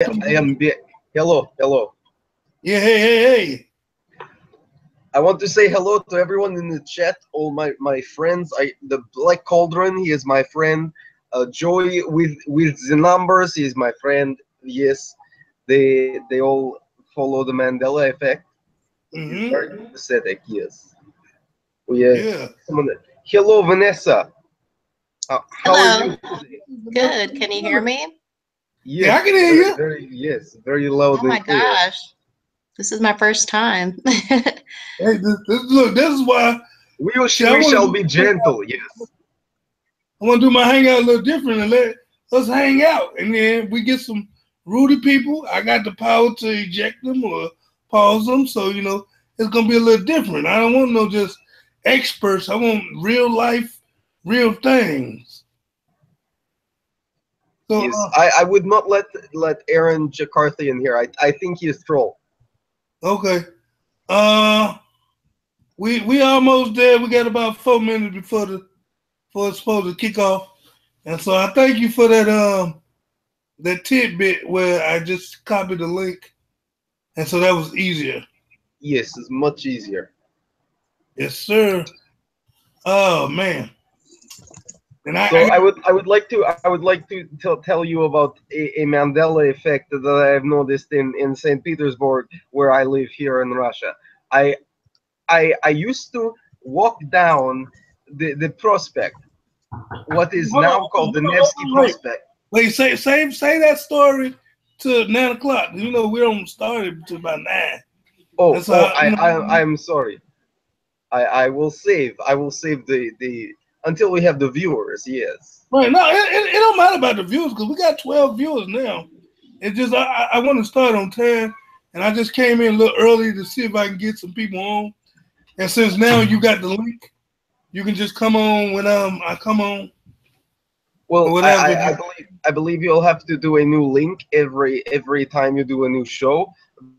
I am. Hello, hello. Yeah, hey. I want to say hello to everyone in the chat. All my friends. The Black Cauldron. He is my friend. Joey with the numbers. He is my friend. Yes, they all follow the Mandela effect. He's Mm-hmm. very pathetic. Yes. We Yeah. someone. Hello, Vanessa. How are Hello. you today? Good. Can you hear me? Yeah, I Yes, can hear very, you. very, yes, very loud Oh and my clear. gosh. This is my first time. Hey, look, this is why. See, I We want shall to be gentle. Yes. do my hangout a little different and let us hang out, and then we get some rudy people. I got the power to eject them or pause them, so it's gonna be a little different. I don't want no just experts. I want real life, real things. So, Yes, I would not let Aaron Jacarthy in here. I think he is troll. okay. Uh, we almost there. We got about 4 minutes before it's supposed to kick off, and so I thank you for that tidbit where I just copied the link, and so that was easier. Yes, it's much easier. Yes, sir. Oh man, and So I I would like to tell you about a Mandela effect that I have noticed in St. Petersburg, where I live here in Russia. I I used to walk down the prospect, what is hold on, now called the hold Nevsky on, wait, Prospect. wait, say that story to 9 o'clock. We don't start it until about 9. Oh, That's oh, how I'm sorry. I will save the until we have the viewers. Yes. right. No, it don't matter about the views because we got 12 viewers now. It just I want to start on 10, and I just came in a little early to see if I can get some people on. And since now you got the link, you can just come on when I come on or Well, whatever. If you, I believe you'll have to do a new link every time you do a new show.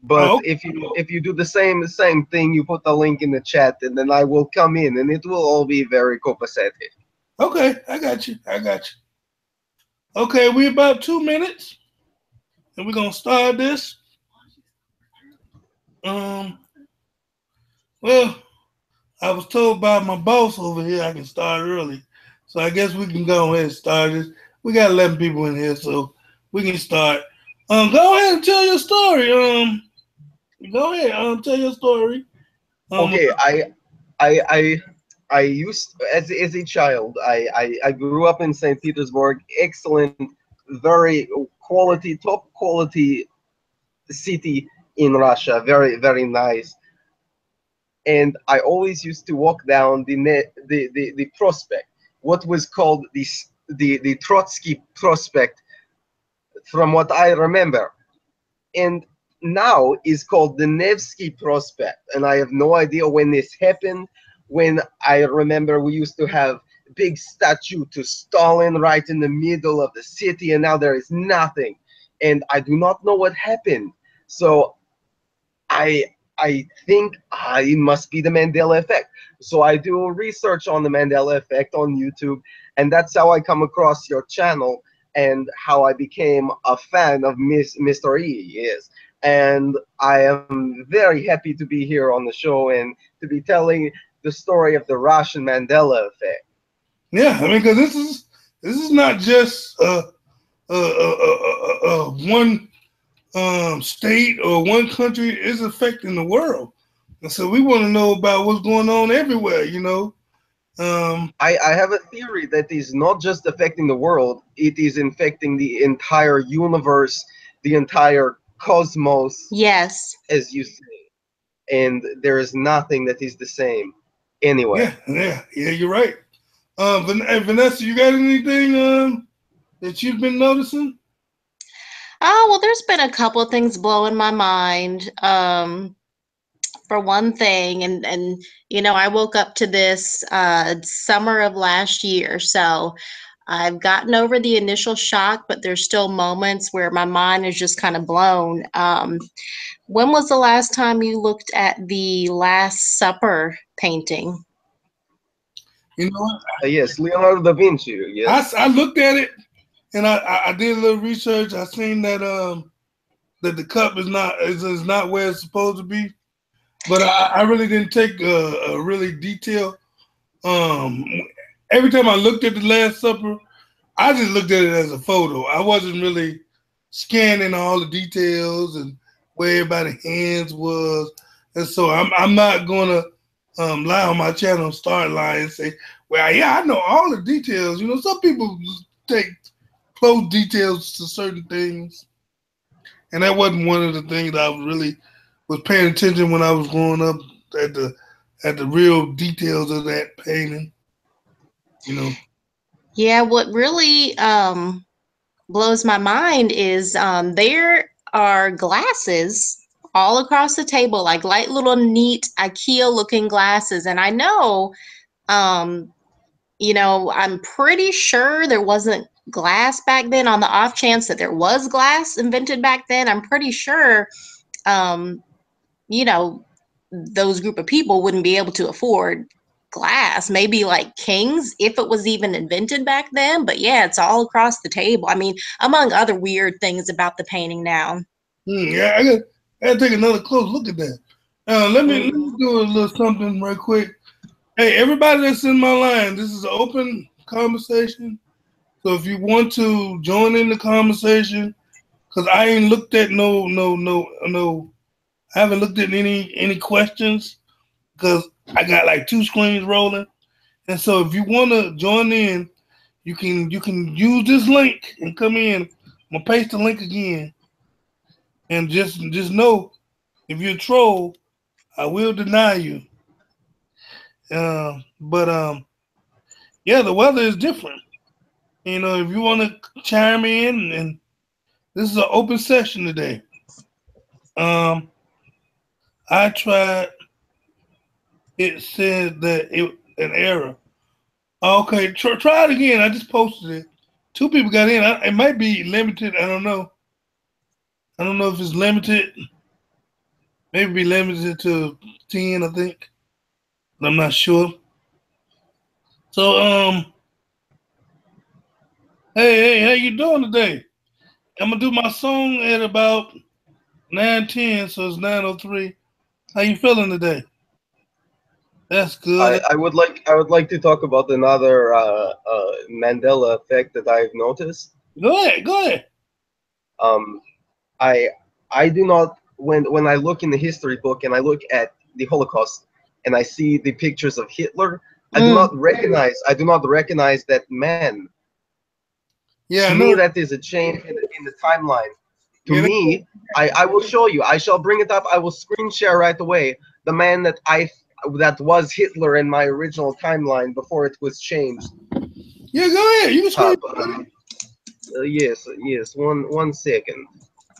But oh, if you do the same thing, you put the link in the chat, and then I will come in, and it will all be very copacetic. okay, I got you. Okay, we about 2 minutes, and we're gonna start this. Um, well, I was told by my boss over here I can start early, so I guess we can go ahead and start this. We got 11 people in here, so we can start. Go ahead and tell your story. Go ahead. Tell your story. Okay, I I used as a child. I grew up in St. Petersburg. Excellent, very quality, top quality city in Russia. Very very nice. And I always used to walk down the prospect, what was called the Trotsky Prospect, from what I remember, and now is called the Nevsky Prospect, and I have no idea when this happened. When I remember we used to have big statue to Stalin right in the middle of the city, and now there is nothing, and I do not know what happened. So I I think it must be the Mandela effect. So I do research on the Mandela effect on YouTube, and that's how I come across your channel and how I became a fan of Mr. E. Yes, and I am very happy to be here on the show and to be telling the story of the Russian Mandela effect. Yeah, I mean, because this is not just one state or one country. It's affecting the world, and so we want to know about what's going on everywhere. I have a theory that is not just affecting the world, it is infecting the entire universe, the entire cosmos, Yes. as you say. And there is nothing that is the same anywhere. Yeah. You're right. Vanessa, you got anything that you've been noticing? Oh, well, there's been a couple of things blowing my mind. For one thing, and I woke up to this summer of last year, so I've gotten over the initial shock, but there's still moments where my mind is just kind of blown. When was the last time you looked at the Last Supper painting? You know what? Yes, Leonardo da Vinci, I, yes. I looked at it and I did a little research. I seen that. that the cup is not where it's supposed to be. But I really didn't take a really detailed. Every time I looked at the Last Supper, I just looked at it as a photo. I wasn't really scanning all the details and where everybody's hands was. And so I'm not gonna lie on my channel, start lying and say, well, yeah, I know all the details. You know, some people take close details to certain things. And that wasn't one of the things that I was paying attention when I was growing up at the real details of that painting. You know. Yeah, what really blows my mind is there are glasses all across the table, like light little neat IKEA looking glasses. And I know, you know, I'm pretty sure there wasn't glass back then. On the off chance that there was glass invented back then, I'm pretty sure, you know, those group of people wouldn't be able to afford glass. Maybe like kings, if it was even invented back then. But yeah, it's all across the table. I mean, among other weird things about the painting now. Yeah, I gotta take another close look at that. Let me do a little something right quick. Hey, everybody that's in my line, this is an open conversation. So if you want to join in the conversation, because I ain't looked at I haven't looked at any questions because I got like 2 screens rolling. And so if you want to join in, you can use this link and come in. I'm gonna paste the link again. And just know, if you're a troll, I will deny you. But yeah, the weather is different. You know, if you want to chime in, and this is an open session today. I tried. It said that an error. Okay, try it again. I just posted it. 2 people got in. It might be limited. I don't know. I don't know if it's limited. Maybe be limited to 10, I think. But I'm not sure. So, hey, how you doing today? I'm gonna do my song at about 9:10, so it's 9:03. How you feeling today? That's good. I would like to talk about another Mandela effect that I've noticed. Go ahead. I do not, when I look in the history book and I look at the Holocaust and I see the pictures of Hitler, I do not recognize that man. Yeah, to me that is a change in the timeline. To me, I will show you. I shall bring it up. I will screen share right away. The man that was Hitler in my original timeline before it was changed. Yeah, go ahead. You can yes. 1 second.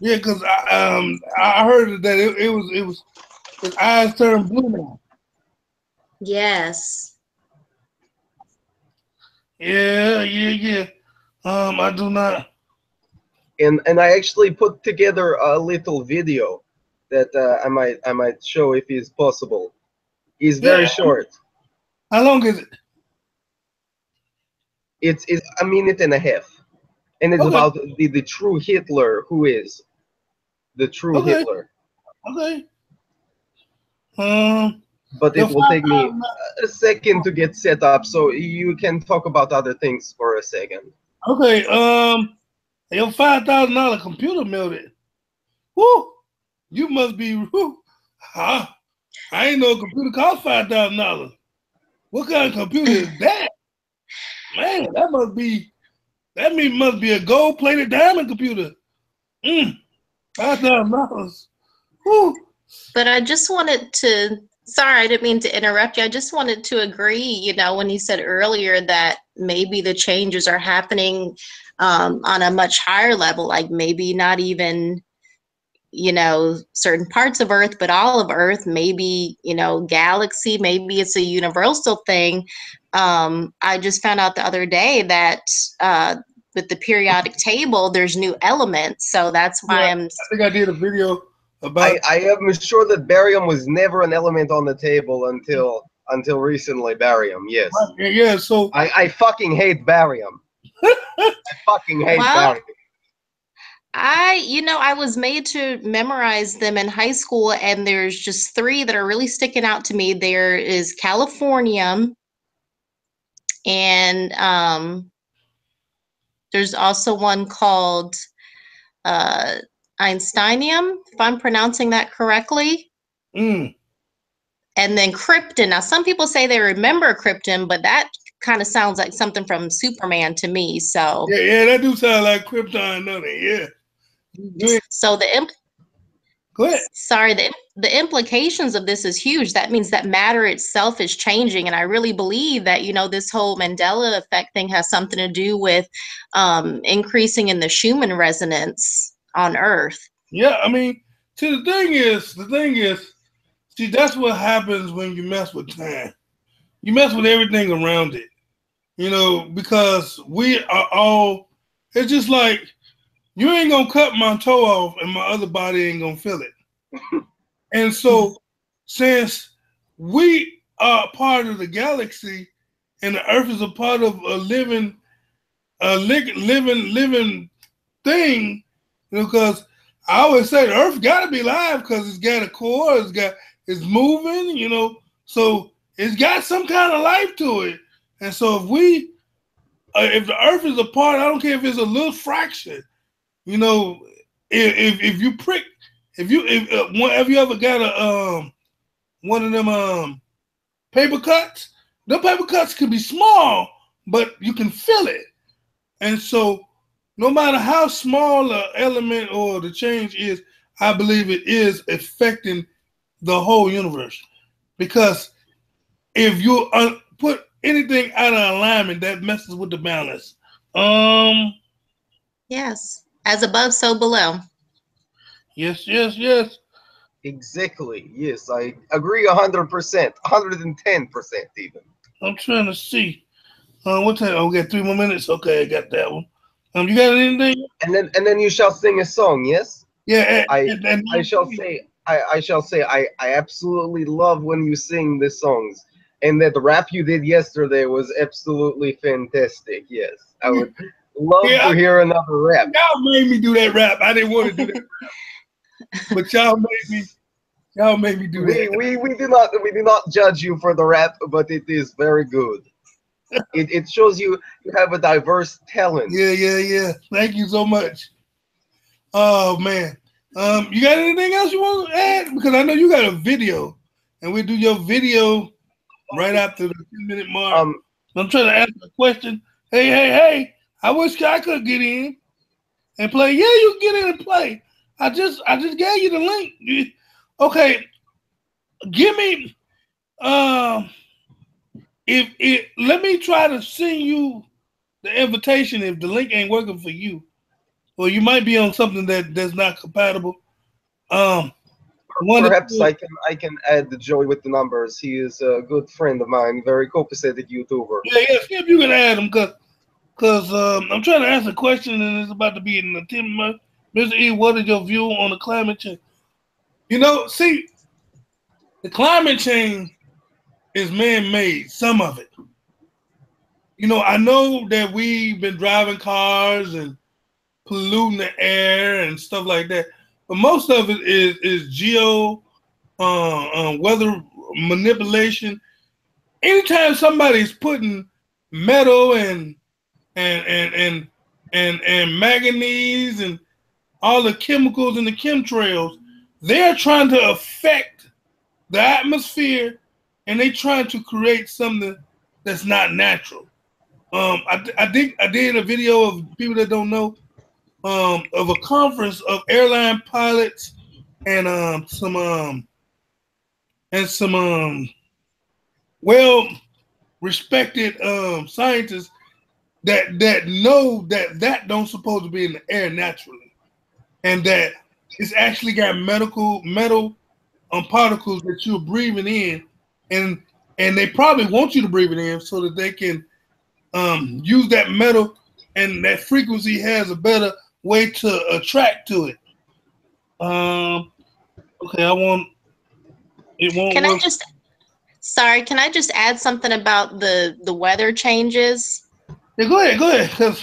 Yeah, because I heard that it was his eyes turned blue now. Yes. Yeah. I do not. And I actually put together a little video that I might show if it's possible. It's very short. How long is it? It's 1.5 minutes, and it's about the true Hitler, who is the true Hitler. Okay. But it will take me a second to get set up, so you can talk about other things for a second. Okay. Your $5,000 computer melted. Woo! You must be. Huh? I ain't know a computer cost $5,000. What kind of computer is that? Man, that must be a gold-plated diamond computer. $5,000. Woo! But I just wanted to, sorry, I didn't mean to interrupt you. I just wanted to agree, you know, when you said earlier that maybe the changes are happening on a much higher level, like maybe not even, you know, certain parts of Earth, but all of Earth, maybe, you know, galaxy, maybe it's a universal thing. I just found out the other day that with the periodic table, there's new elements. So that's why I think I did a video about. I am sure that barium was never an element on the table until recently. Barium, yes. Yeah. So I fucking hate barium. I fucking hate barium. I was made to memorize them in high school, and there's just three that are really sticking out to me. There is California, and there's also one called uh, Einsteinium, if I'm pronouncing that correctly. Mm. And then Krypton. Now, some people say they remember Krypton, but that kind of sounds like something from Superman to me. So Yeah, that do sound like Krypton, doesn't it? Yeah. So Go ahead. sorry, the implications of this is huge. That means that matter itself is changing, and I really believe that this whole Mandela effect thing has something to do with increasing in the Schumann resonance on Earth. Yeah, I mean, see, the thing is, see, that's what happens when you mess with time. You mess with everything around it, because we are all. It's just like you ain't gonna cut my toe off, and my other body ain't gonna feel it. And so, since we are part of the galaxy, and the Earth is a part of a living thing, because I always say the Earth got to be live because it's got a core, it's moving, so it's got some kind of life to it. And so if the Earth is a part, I don't care if it's a little fraction, if you prick, have you ever got one of them paper cuts? The paper cuts can be small, but you can feel it. And so no matter how small the element or the change is, I believe it is affecting the whole universe. Because if you put anything out of alignment, that messes with the balance. Yes. As above, so below. Yes. Exactly. Yes, I agree 100%, 110% even. I'm trying to see. What time? Oh, we got 3 more minutes. Okay, I got that one. You got anything? And then you shall sing a song. Yes. Yeah. I shall say. I shall say. I absolutely love when you sing the songs. And that rap you did yesterday was absolutely fantastic. Yes, I would love to hear another rap. Y'all made me do that rap. I didn't want to do that rap. But y'all made me do that. We do not judge you for the rap, but it is very good. It shows you have a diverse talent. Yeah. Thank you so much. Oh man. You got anything else you want to add? Because I know you got a video, and we do your video right after the 10-minute mark. I'm trying to ask a question. Hey! I wish I could get in and play. Yeah, you can get in and play. I just gave you the link. Okay, give me. Let me try to send you the invitation if the link ain't working for you, or you might be on something that's not compatible. Perhaps I can add Joey with the numbers. He is a good friend of mine, very copacetic YouTuber. Yeah. See if you can add him, because I'm trying to ask a question, and it's about to be in the 10 months. Mr. E, what is your view on the climate change? See, the climate change is man-made, some of it. I know that we've been driving cars and polluting the air and stuff like that, but most of it is weather manipulation. Anytime somebody's putting metal and manganese and all the chemicals in the chemtrails, they're trying to affect the atmosphere, and they're trying to create something that's not natural. I did a video of people that don't know, of a conference of airline pilots and some well respected scientists that know that don't supposed to be in the air naturally, and that it's actually got metal particles that you're breathing in, and they probably want you to breathe it in so that they can use that metal, and that frequency has a better way to attract to it. Okay, it won't Can work. Can I just add something about the weather changes? Yeah, go ahead.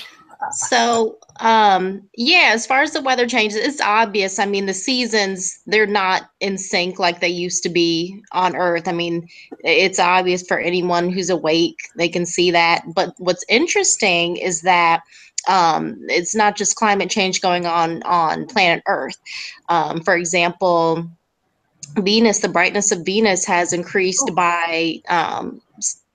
So Yeah, as far as the weather changes, it's obvious. I mean, the seasons, they're not in sync like they used to be on Earth. I mean, it's obvious for anyone who's awake, they can see that. But what's interesting is that it's not just climate change going on planet Earth. For example, Venus, the brightness of Venus has increased by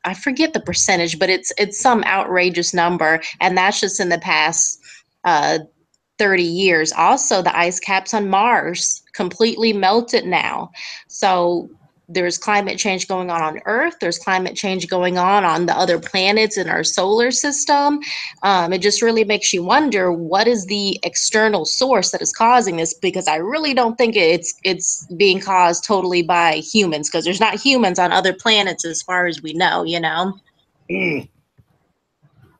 I forget the percentage, but it's some outrageous number, and that's just in the past uh, 30 years. Also, the ice caps on Mars completely melted now. So there's climate change going on Earth. There's climate change going on the other planets in our solar system. It just really makes you wonder what is the external source that is causing this, because I really don't think it's being caused totally by humans, because there's not humans on other planets as far as we know, you know? And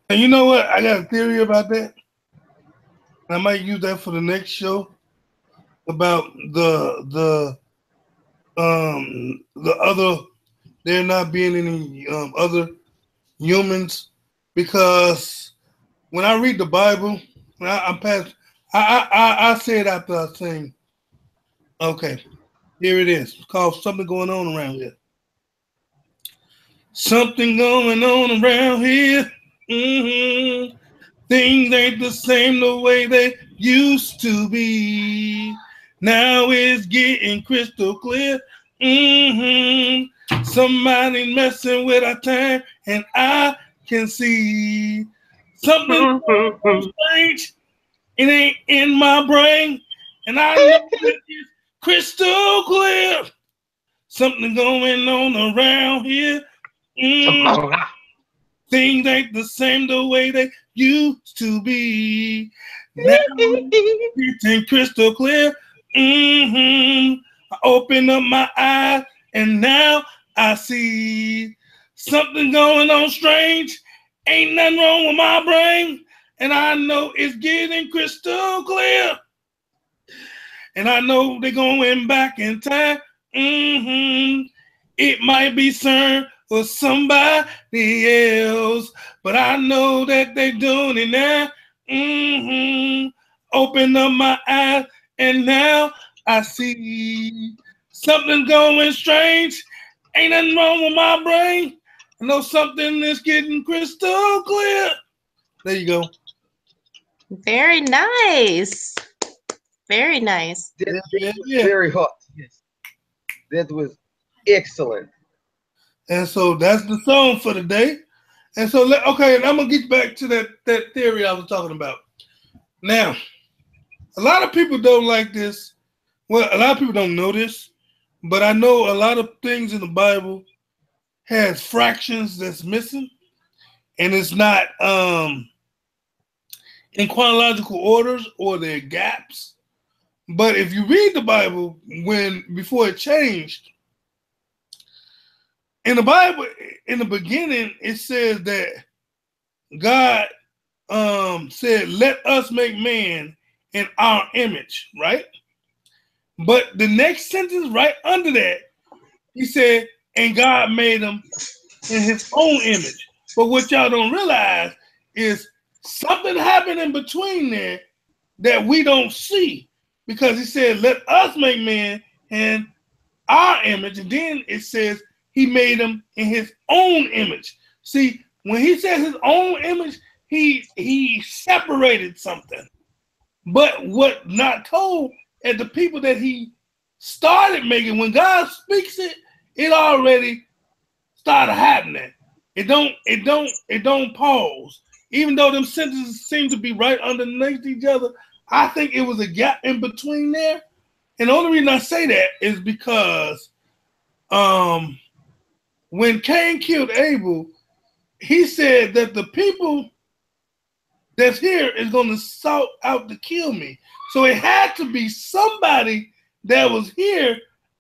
you know what? I got a theory about that. I might use that for the next show about the other, there not being any other humans, because when I read the Bible, I say it after I sing. Okay, here it is. It's called Something Going On Around Here. Something going on around here. Mm-hmm. Things ain't the same the way they used to be. Now it's getting crystal clear. Mm-hmm. Somebody messing with our time, and I can see something strange. It ain't in my brain, and I know it's crystal clear. Something going on around here. Mm-hmm. Things ain't the same the way they used to be. Now it's crystal clear. Mm-hmm. I open up my eyes and now I see something going on strange. Ain't nothing wrong with my brain. And I know it's getting crystal clear. And I know they're going back in time. Mm-hmm. It might be CERN or somebody else, but I know that they're doing it now. Mm-hmm. Open up my eyes, and now I see something going strange. Ain't nothing wrong with my brain. I know something is getting crystal clear. There you go. Very nice. Very nice. Very hot. Yes. That was excellent. And so that's the song for the day. And so, okay, and I'm going to get back to that theory I was talking about. Now, a lot of people don't like this. Well, a lot of people don't know this, but I know a lot of things in the Bible has fractions that's missing, and it's not in chronological orders, or they're gaps. But if you read the Bible before it changed, in the Bible, in the beginning, it says that God said, "Let us make man in our image," right? But the next sentence right under that, he said, "And God made them in his own image." But what y'all don't realize is something happened in between there that we don't see, because he said, "Let us make man in our image," and then it says he made them in his own image. See, when he says his own image, he separated something. But what not told at the people that he started making, when God speaks it, it already started happening. It don't pause. Even though them sentences seem to be right underneath each other, I think it was a gap in between there. And the only reason I say that is because when Cain killed Abel, he said that the people that's here is going to sought out to kill me. So it had to be somebody that was here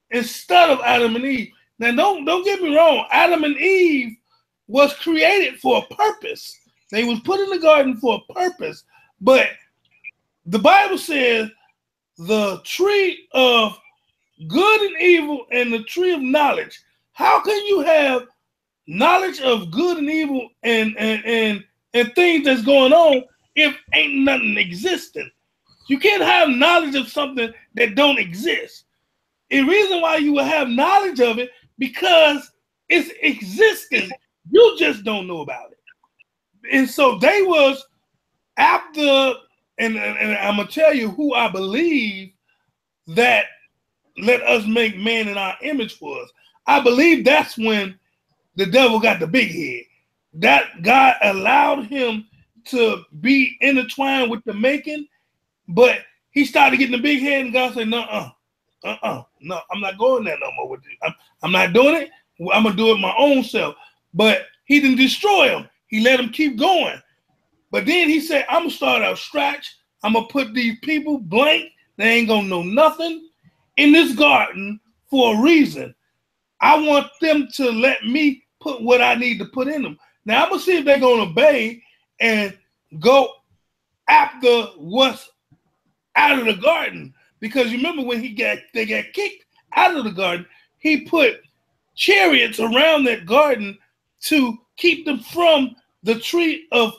instead of Adam and Eve. Now, don't get me wrong. Adam and Eve was created for a purpose. They was put in the garden for a purpose. But the Bible says the tree of good and evil and the tree of knowledge. How can you have knowledge of good and evil and things that's going on, if ain't nothing existing. You can't have knowledge of something that don't exist. The reason why you will have knowledge of it because it's existing. You just don't know about it. And so they was after, and I'm gonna tell you who I believe that let us make man in our image was. I believe that's when the devil got the big head. That God allowed him to be intertwined with the making, but he started getting the big head, and God said, no, I'm not going there no more with you. I'm not doing it. I'm gonna do it my own self. But he didn't destroy him. He let him keep going. But then he said, I'm gonna start out scratch. I'm gonna put these people blank. They ain't gonna know nothing in this garden for a reason. I want them to let me put what I need to put in them. Now I'm gonna see if they're gonna obey and go after what's out of the garden. Because you remember when they got kicked out of the garden, he put chariots around that garden to keep them from the tree of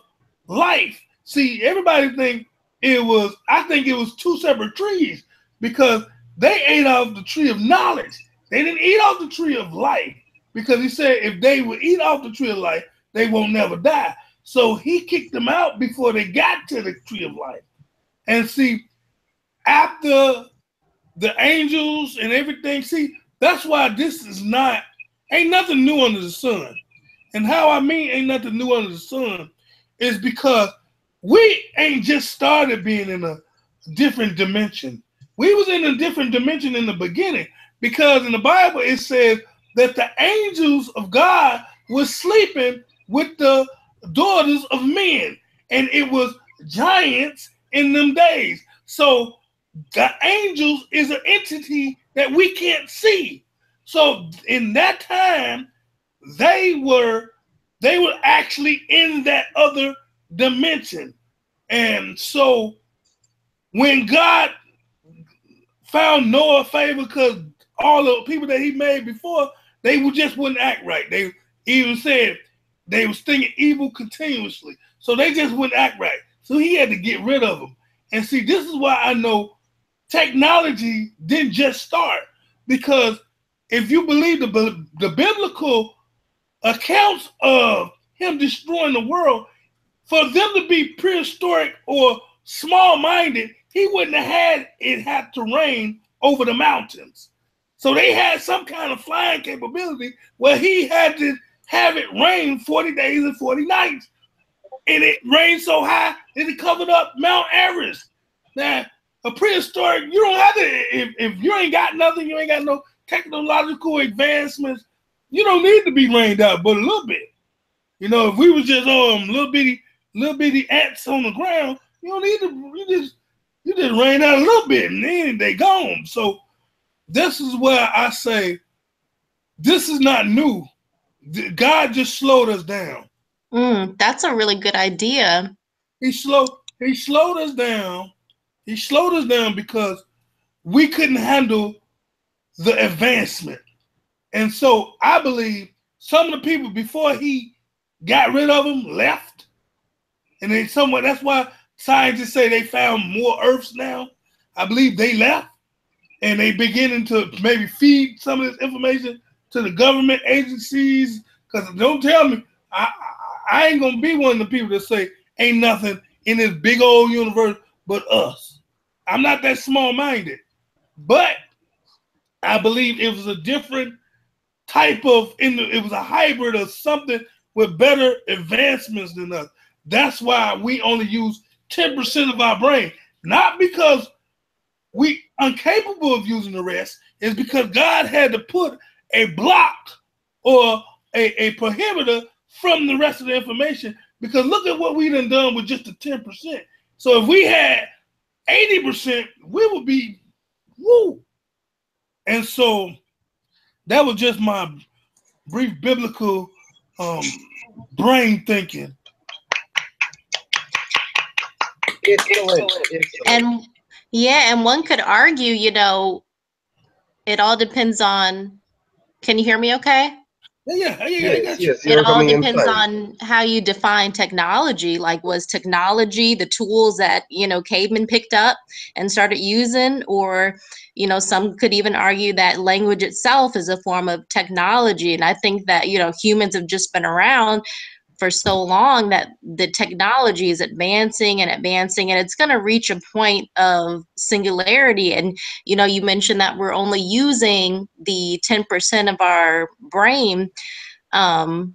life. See, everybody think I think it was two separate trees because they ate off the tree of knowledge. They didn't eat off the tree of life because he said if they would eat off the tree of life, they won't never die. So he kicked them out before they got to the tree of life. And see, after the angels and everything, see, that's why this is ain't nothing new under the sun. And how I mean ain't nothing new under the sun is because we ain't just started being in a different dimension. We was in a different dimension in the beginning because in the Bible it says that the angels of God were sleeping with the daughters of men, and it was giants in them days. So the angels is an entity that we can't see. So in that time, they were actually in that other dimension. And so when God found Noah favor because all the people that he made before, they just wouldn't act right. They even said they was thinking evil continuously. So they just wouldn't act right. So he had to get rid of them. And see, this is why I know technology didn't just start, because if you believe the biblical accounts of him destroying the world, for them to be prehistoric or small-minded, he wouldn't have had to rain over the mountains. So they had some kind of flying capability where he had to have it rain 40 days and 40 nights. And it rained so high that it covered up Mount Everest. Now, a prehistoric, you don't have to, if you ain't got nothing, you ain't got no technological advancements, you don't need to be rained out but a little bit. You know, if we was just little bitty ants on the ground, you don't need to, you just rain out a little bit and then they gone. So this is where I say, this is not new. God just slowed us down. That's a really good idea. He slowed us down. He slowed us down because we couldn't handle the advancement. And so I believe some of the people before he got rid of them left. And then that's why scientists say they found more Earths now. I believe they left and they beginning to maybe feed some of this information to the government agencies. Because don't tell me, I ain't gonna be one of the people that say ain't nothing in this big old universe but us. I'm not that small-minded, but I believe it was a different type of, it was a hybrid of something with better advancements than us. That's why we only use 10% of our brain, not because we incapable of using the rest. It's because God had to put a block or a prohibitor from the rest of the information, because look at what we done with just the 10%. So if we had 80%, we would be woo. And so that was just my brief biblical brain thinking. And one could argue, it all depends on, can you hear me okay? Yeah, I got you. Yes, It you're all coming in depends time. on how you define technology. Like, was technology the tools that, cavemen picked up and started using? Or, some could even argue that language itself is a form of technology. And I think that, humans have just been around for so long that the technology is advancing and advancing, and it's going to reach a point of singularity. And you mentioned that we're only using the 10% of our brain, and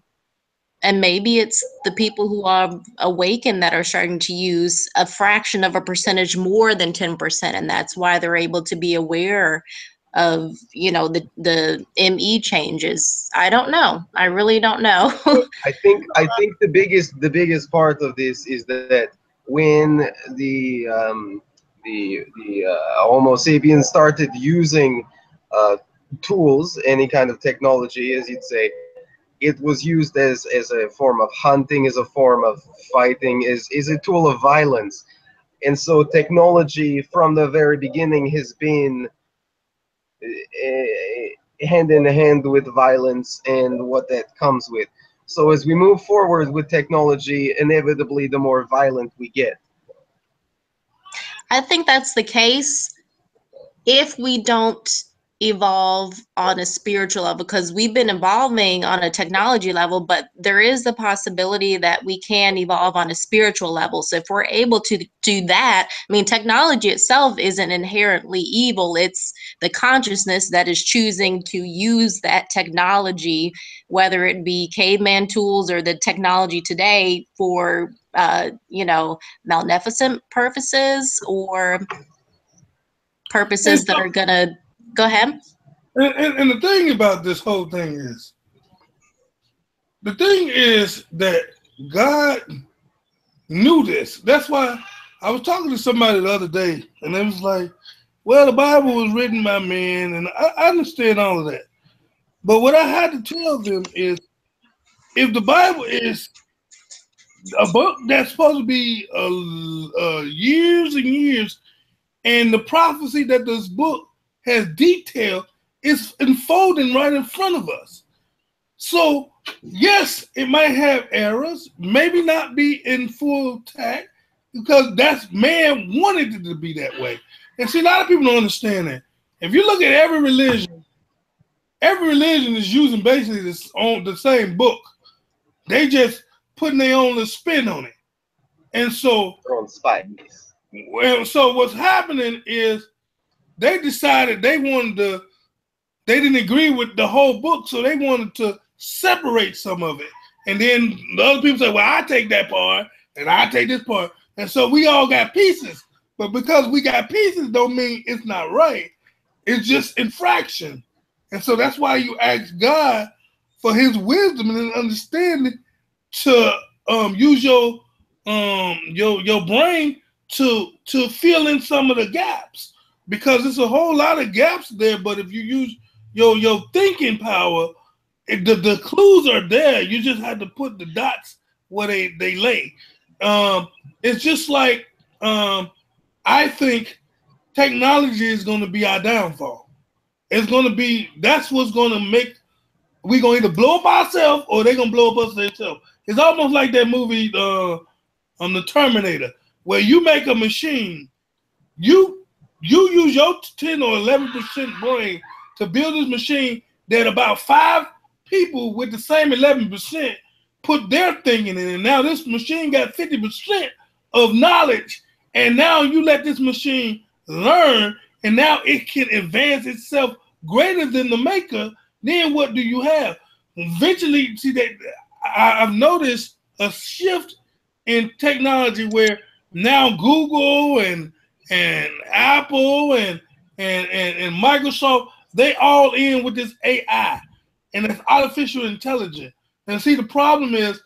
maybe it's the people who are awakened that are starting to use a fraction of a percentage more than 10%, and that's why they're able to be aware of the ME changes. I don't know. I really don't know. I think the biggest part of this is that when the Homo sapiens started using tools, any kind of technology, as you'd say, it was used as a form of hunting, as a form of fighting, is a tool of violence. And so technology from the very beginning has been hand in hand with violence and what that comes with. So as we move forward with technology, inevitably the more violent we get. I think that's the case if we don't evolve on a spiritual level, because we've been evolving on a technology level, but there is the possibility that we can evolve on a spiritual level. So if we're able to do that, I mean, technology itself isn't inherently evil. It's the consciousness that is choosing to use that technology, whether it be caveman tools or the technology today for maleficent purposes, or purposes that are gonna go ahead. And the thing about this whole thing is, that God knew this. That's why I was talking to somebody the other day, and they was like, well, the Bible was written by men, and I understand all of that. But what I had to tell them is, if the Bible is a book that's supposed to be years and years, and the prophecy that this book has detail is unfolding right in front of us. So, yes, it might have errors, maybe not be in full tact, because that's man wanted it to be that way. And see, a lot of people don't understand that. If you look at every religion is using basically the same book. They just putting their own little spin on it. And so, Their own spice. well, so what's happening is they decided they didn't agree with the whole book, so they wanted to separate some of it. And then the other people say, well, I take that part and I take this part. And so we all got pieces. But because we got pieces don't mean it's not right. It's just infraction. And so that's why you ask God for his wisdom and understanding to use your brain to fill in some of the gaps, because there's a whole lot of gaps there. But if you use your thinking power, the clues are there. You just have to put the dots where they lay. It's just like I think technology is going to be our downfall. It's going to be, that's what's going to make, we're going to either blow up ourselves or they're going to blow up us themselves. It's almost like that movie on the Terminator, where you make a machine, you use your 10 or 11% brain to build this machine that about 5 people with the same 11% put their thinking in it. And now this machine got 50% of knowledge, and now you let this machine learn, and now it can advance itself greater than the maker. Then what do you have? Eventually, see that I've noticed a shift in technology where now Google and Apple and Microsoft, they all in with this AI, and it's artificial intelligence. And see, the problem is,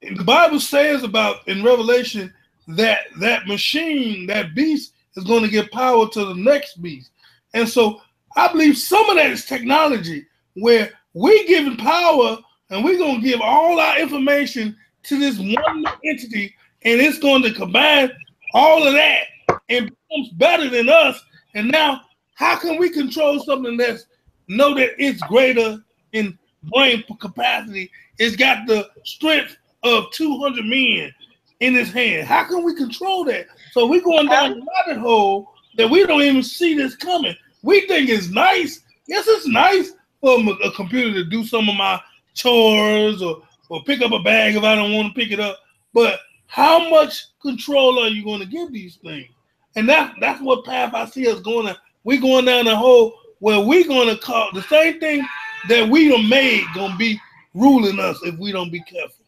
the Bible says about in Revelation that machine, that beast, is going to give power to the next beast. And so I believe some of that is technology, where we giving power and we're going to give all our information to this one entity, and it's going to combine all of that and becomes better than us. And now, how can we control something that's know that it's greater in brain capacity. It's got the strength of 200 men in his hand. How can we control that? So we're going down a rabbit hole that we don't even see this coming. We think it's nice. Yes, it's nice for a computer to do some of my chores or pick up a bag if I don't want to pick it up. But how much control are you going to give these things? And that's what path I see us going on. We're going down the hole where we're going to call the same thing that we done made going to be ruling us if we don't be careful.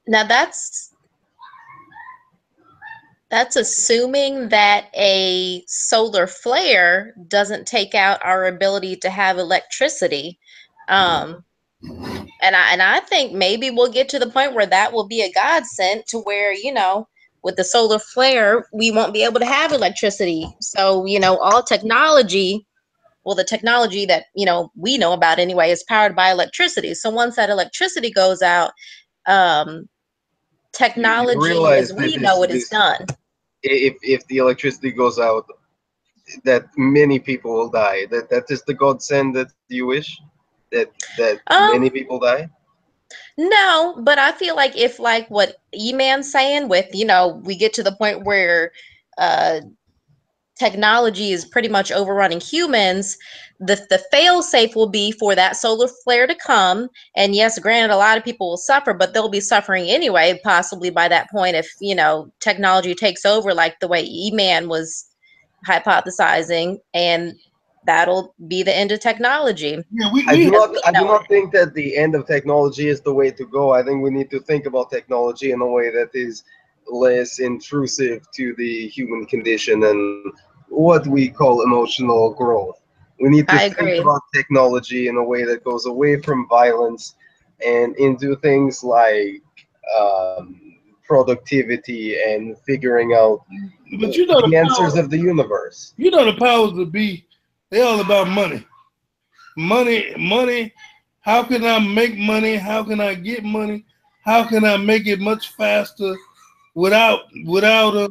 Now that's assuming that a solar flare doesn't take out our ability to have electricity. And I think maybe we'll get to the point where that will be a godsend to where, you know, with the solar flare, we won't be able to have electricity. So, you know, all technology, well, the technology that, you know, we know about anyway is powered by electricity. So once that electricity goes out, technology as we know it is done. If the electricity goes out, that many people will die. That is the godsend that you wish, that many people die. No, but I feel like if, like what E-Man's saying, with, you know, we get to the point where technology is pretty much overrunning humans, the fail safe will be for that solar flare to come. And yes, granted, a lot of people will suffer, but they'll be suffering anyway, possibly by that point, if, you know, technology takes over like the way E-Man was hypothesizing, and that'll be the end of technology. Yeah, I do not think that the end of technology is the way to go. I think we need to think about technology in a way that is less intrusive to the human condition and what we call emotional growth. We need to think about technology in a way that goes away from violence and into things like productivity and figuring out the answers of the universe. You know, the powers that be, they're all about money. Money. How can I make money? How can I get money? How can I make it much faster without any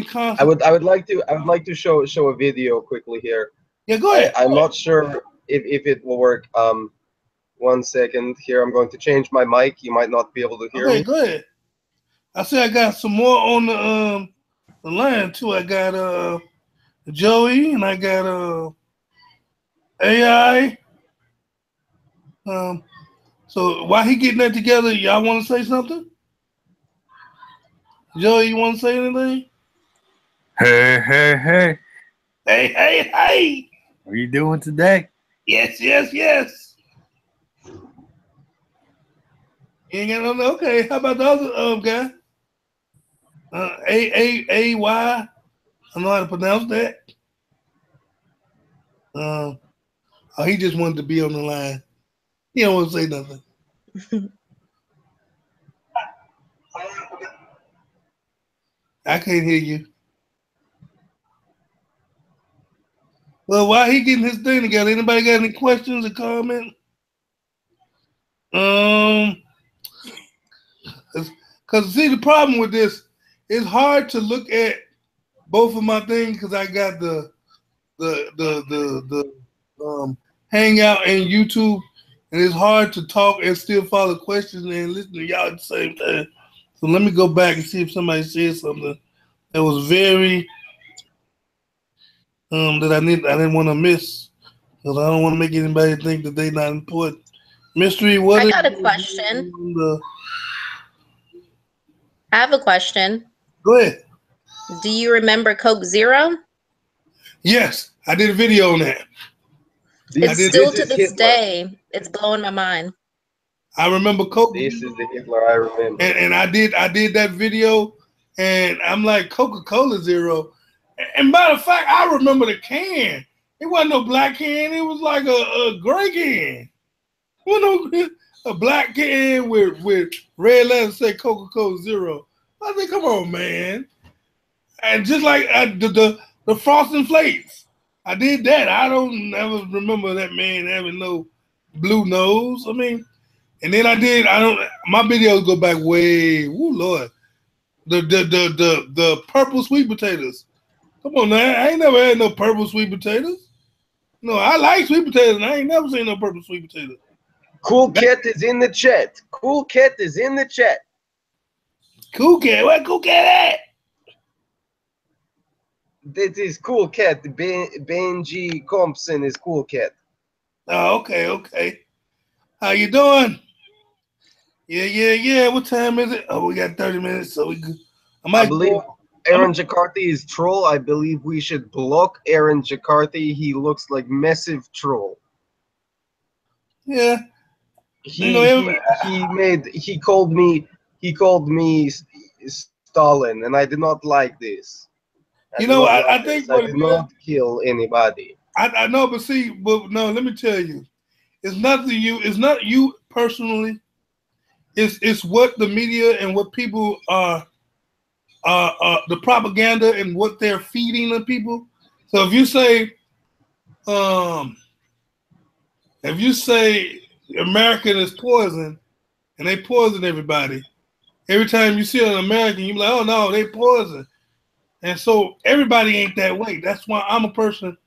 consequence? I would like to show a video quickly here. Yeah, go ahead. I'm not sure if it will work. 1 second here. I'm going to change my mic. You might not be able to hear me. Okay, go ahead. I see I got some more on the line too. I got Joey and I got AI. So while he getting that together, y'all want to say something? Joey, you want to say anything? Hey. Hey. What are you doing today? Yes. You ain't got no. Okay, how about the other guy? AY. I don't know how to pronounce that. He just wanted to be on the line. He don't want to say nothing. I can't hear you. Well, while he getting his thing together, anybody got any questions or comments? Because see, the problem with this, it's hard to look at both of my things because I got the Hangout and YouTube, and it's hard to talk and still follow questions and listen to y'all at the same time. So let me go back and see if somebody said something that was very that I didn't want to miss, because I don't want to make anybody think that they're not important. Mystery, what? I got a question. I have a question. Go ahead. Do you remember Coke Zero? Yes, I did a video on that. It's still to this day, it's blowing my mind. I remember Coke. This is the Hitler I remember. And I did that video, and I'm like, Coca-Cola Zero. And matter of fact, I remember the can. It wasn't no black can. It was like a gray can. It wasn't a black can with red letters say Coca-Cola Zero. I think, come on, man. And just like the Frosted Flakes, I did that. I don't ever remember that man having no blue nose. I mean, and then my videos go back way, woo Lord. The purple sweet potatoes. Come on now, I ain't never had no purple sweet potatoes. No, I like sweet potatoes, and I ain't never seen no purple sweet potato. Cool Cat is in the chat. Cool Cat is in the chat. Cool Cat, where Cool Cat at? This is Cool Cat. Benji Compson is Cool Cat. Oh, okay. How you doing? Yeah. What time is it? Oh, we got 30 minutes, so we good. I believe Aaron Jakarthi is troll. I believe we should block Aaron Jakarthi. He looks like massive troll. Yeah. He called me Stalin, and I did not like this. I think I did not kill anybody. I know, but no, let me tell you, it's not you personally. It's what the media and what people are the propaganda and what they're feeding the people. So if you say American is poison and they poison everybody, every time you see an American, you be like, oh no, they poison. And so everybody ain't that way. That's why I'm a person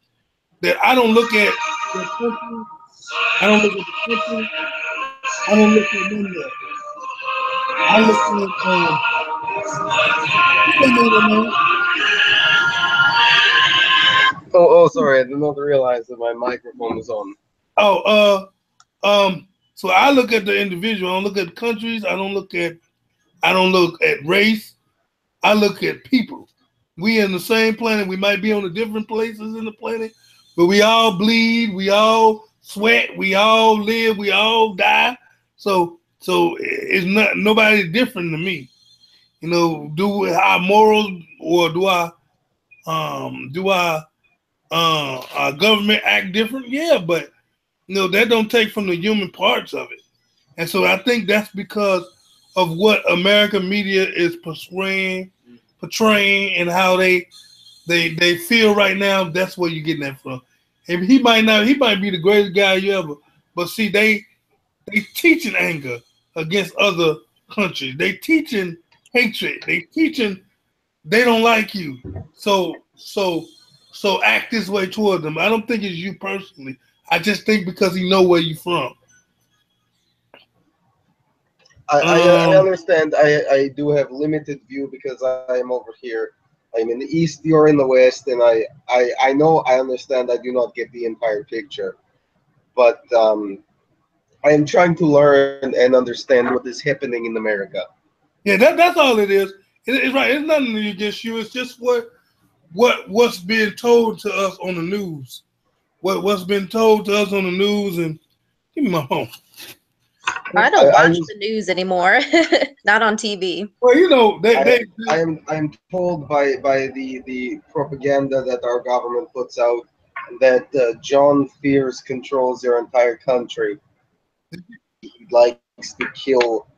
that I don't look at the country. I don't look at the country. I don't look at none of that. I look at Oh, sorry, I did not realize that my microphone was on. So I look at the individual. I don't look at countries. I don't look at race. I look at people. We in the same planet. We might be on the different places in the planet, but we all bleed. We all sweat. We all live. We all die. So it's not nobody different than me. You know, do our morals or do our government act different? Yeah, but that don't take from the human parts of it. And so I think that's because of what American media is portraying and how they feel right now. That's where you're getting that from. And he might be the greatest guy you ever, but see, they teaching anger against other countries. They teaching hatred. They teaching they don't like you. So act this way toward them. I don't think it's you personally. I just think because he know where you from. I understand. I do have limited view because I am over here. I'm in the east, you're in the west, and I understand. I do not get the entire picture, but I am trying to learn and understand what is happening in America. Yeah, that's all it is. It's right. It's nothing against you. It's just what's being told to us on the news. What's been told to us on the news. And give me my phone. I don't watch the news anymore. Not on TV. Well, I'm told by the propaganda that our government puts out that John Fears controls their entire country. He likes to kill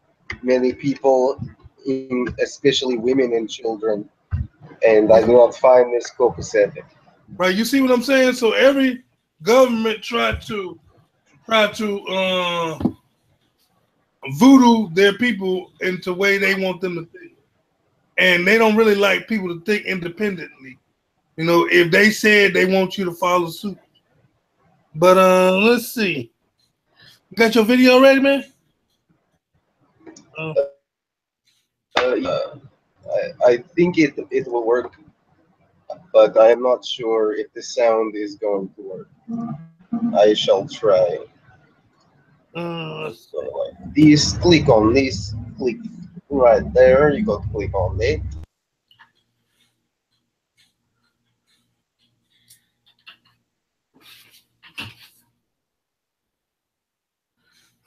many people, especially women and children, and I do not find this copacetic. Right, you see what I'm saying? So every government try to voodoo their people into the way they want them to think, and they don't really like people to think independently. If they said they want you to follow suit. But let's see. You got your video ready, man? I think it will work, but I am not sure if the sound is going to work. I shall try. So click right there. You got to click on it.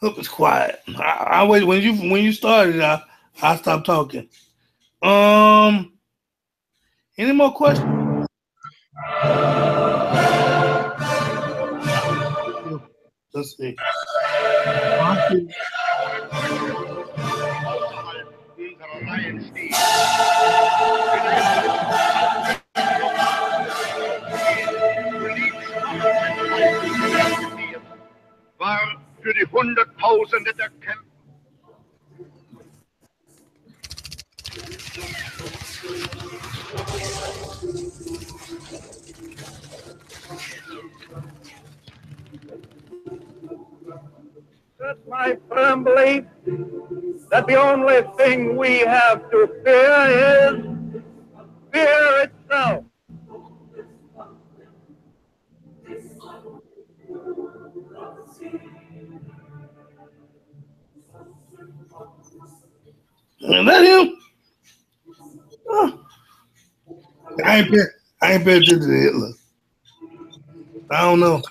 Hope it's quiet. I wait when you started. I stopped talking. Any more questions? Let's see. War für die Hunderttausende der Kämpfer. It's my firm belief that the only thing we have to fear is fear itself. Is that him? Oh. I ain't paying attention to Hitler. I don't know.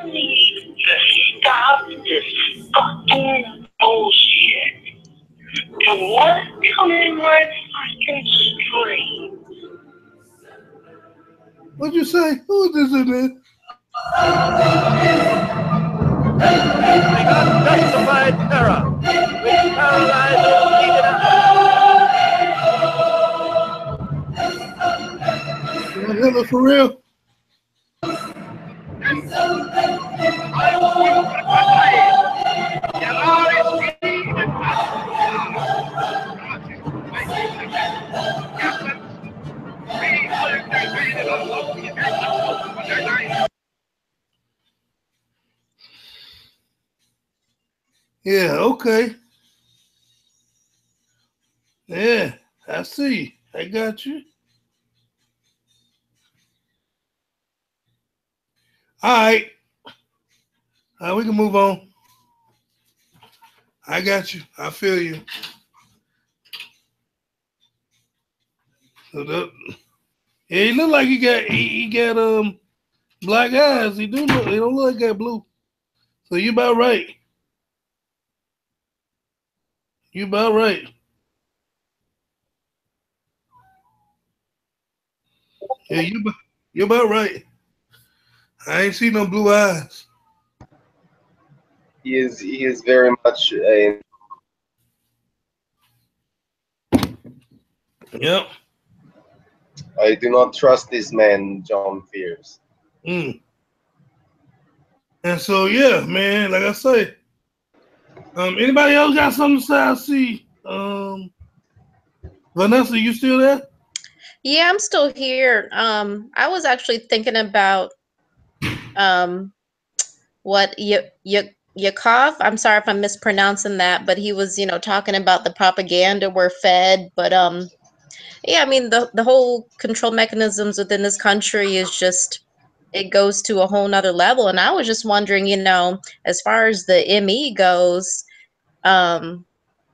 Need to stop this fucking bullshit and let come in my fucking stream. What'd you say? Who's this in there? They got justified terror, which paralyzes Is Hitler for real? Yeah, okay. Yeah, I see. I got you. All right. We can move on. I got you. I feel you. So yeah, he look like he got black eyes. He don't look like he got blue. So you about right. You about right. Yeah, you about right. I ain't see no blue eyes. He is very much a. Yep. I do not trust this man, John Fears. And so yeah, man, like I say, anybody else got something to say? I see. Vanessa, you still there? Yeah, I'm still here. I was actually thinking about what Yakov. I'm sorry if I'm mispronouncing that, but he was, talking about the propaganda we're fed. But yeah, I mean the whole control mechanisms within this country is just, it goes to a whole nother level. And I was just wondering, as far as the ME goes,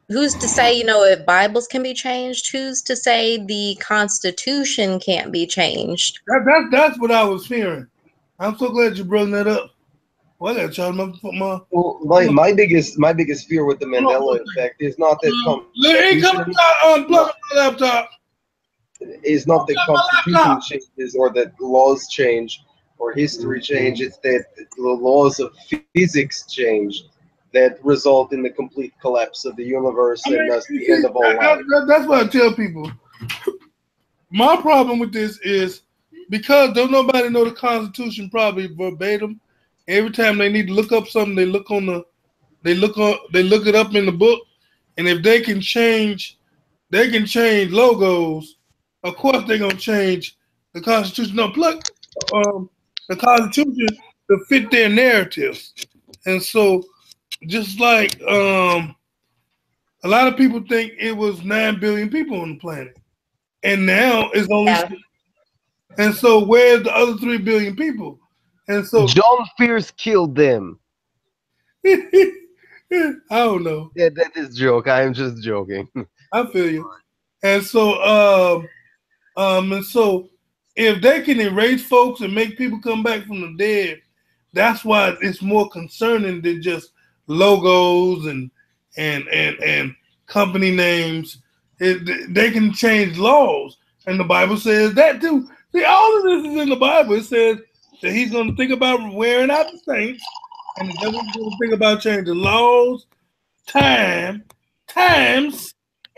who's to say, if Bibles can be changed? Who's to say the Constitution can't be changed? That's what I was hearing. I'm so glad you brought that up. Well, I got to try my biggest fear with the Mandela effect is not that unplug my laptop. Is not that Constitution changes or that laws change or history change. It's that the laws of physics change that result in the complete collapse of the universe and thus the end of all life. That's what I tell people. My problem with this is because don't nobody know the Constitution probably verbatim. Every time they need to look up something, they look it up in the book, and if they can change logos. Of course, they're gonna change the Constitution. No, plug the Constitution to fit their narratives, and so just like a lot of people think it was 9 billion people on the planet, and now it's only. Yeah. And so, where's the other 3 billion people? And so, John Fears killed them. I don't know. Yeah, that is a joke. I am just joking. I feel you. And so, if they can erase folks and make people come back from the dead, that's why it's more concerning than just logos and company names. They can change laws, and the Bible says that too. See, all of this is in the Bible. It says that he's going to think about wearing out the saints, and the devil's going to think about changing laws, times,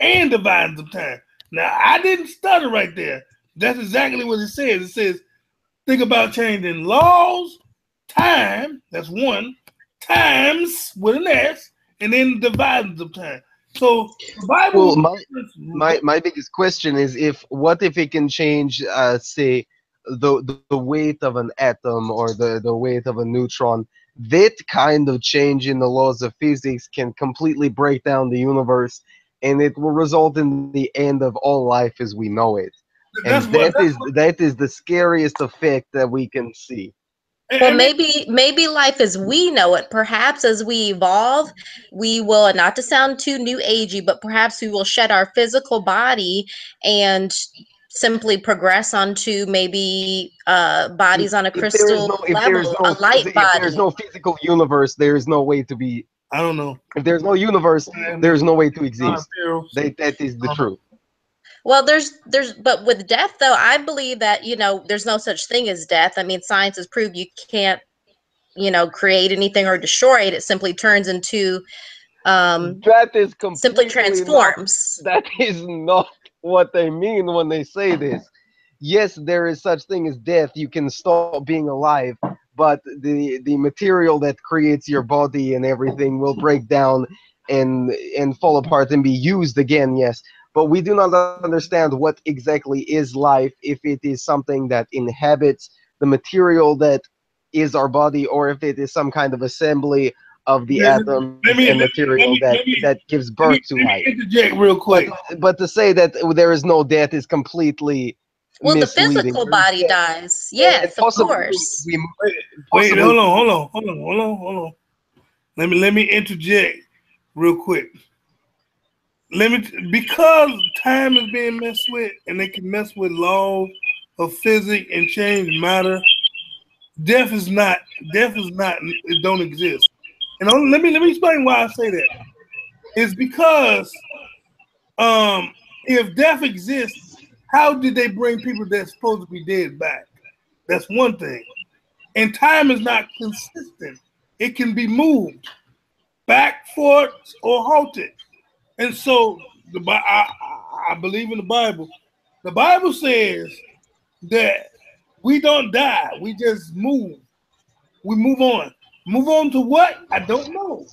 and dividends of time. Now, I didn't stutter right there. That's exactly what it says. It says, think about changing laws, time, that's one, times with an S, and then dividends of time. So the Bible. Well, my biggest question is what if it can change, say, the weight of an atom or the weight of a neutron? That kind of change in the laws of physics can completely break down the universe, and it will result in the end of all life as we know it. And that is the scariest effect that we can see. Well, maybe life as we know it, perhaps as we evolve, we will, not to sound too new agey, but perhaps we will shed our physical body and simply progress onto maybe bodies on a crystal level, a light body. If there's no physical universe, there is no way to be. I don't know. If there's no universe, there's no way to exist. That is the truth. Well, but with death, though, I believe that, there's no such thing as death. I mean, science has proved you can't, create anything or destroy it. It simply turns into, that is simply transforms. That is not what they mean when they say this. Yes, there is such thing as death. You can stop being alive, but the material that creates your body and everything will break down and fall apart and be used again. Yes. But we do not understand what exactly is life, if it is something that inhabits the material that is our body, or if it is some kind of assembly of the atoms and material that gives birth to life. Let me interject real quick. But to say that there is no death is completely misleading. The physical body dies. Yes, of course. Wait, hold on. Let me interject real quick. Because time is being messed with, and they can mess with laws of physics and change matter. Death is not. It don't exist. And let me explain why I say that. It's because if death exists, how did they bring people that's supposed to be dead back? That's one thing. And time is not consistent. It can be moved back, forth, or halted. And so I believe in the Bible. The Bible says that we don't die. We just move. We move on. Move on to what? I don't know.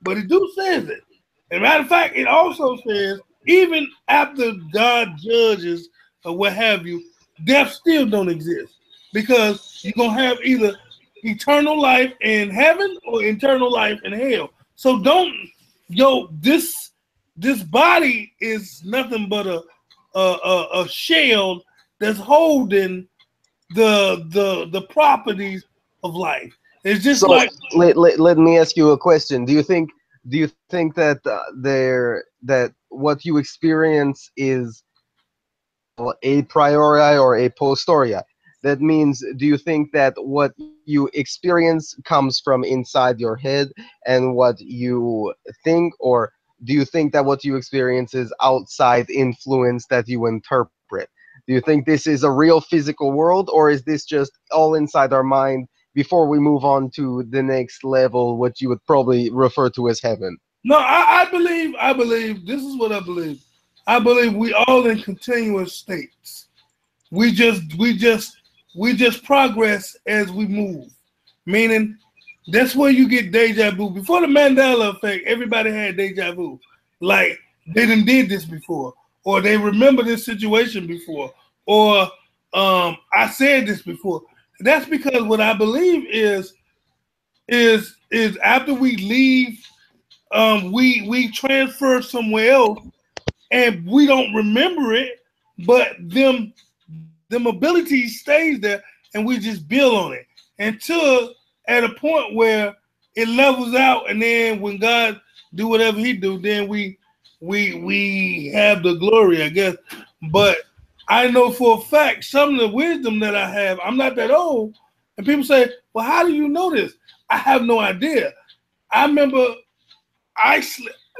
But it do says it. As a matter of fact, it also says even after God judges or what have you, death still don't exist. Because you're going to have either eternal life in heaven or eternal life in hell. So this body is nothing but a shell that's holding the properties of life. It's just so let me ask you a question. Do you think that that what you experience is a priori or a posteriori? That means, do you think that what you experience comes from inside your head and what you think, or do you think that what you experience is outside influence that you interpret? Do you think this is a real physical world, or is this just all inside our mind before we move on to the next level, what you would probably refer to as heaven? No, I believe, this is what I believe. I believe we all in continuous states. We just progress as we move. Meaning, that's where you get deja vu. Before the Mandela effect, everybody had deja vu. Like, they done did this before, or they remember this situation before, or I said this before. That's because what I believe is after we leave, we transfer somewhere else, and we don't remember it, but them abilities stays there, and we just build on it until at a point where it levels out, and then when God do whatever He do, then we have the glory, I guess. But I know for a fact some of the wisdom that I have. I'm not that old, and people say, "Well, how do you know this?" I have no idea. I remember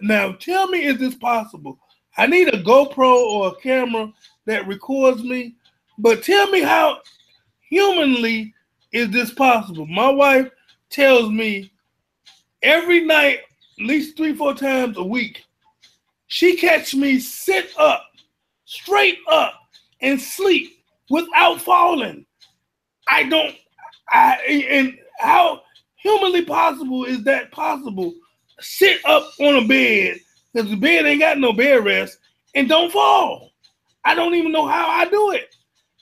now. Tell me, is this possible? I need a GoPro or a camera that records me, but tell me how humanly is this possible? My wife tells me every night, at least 3-4 times a week, she catch me sit up, straight up, and sleep without falling. And How humanly possible is that possible? Sit up on a bed, because the bed ain't got no bed rest, and don't fall. I don't even know how I do it.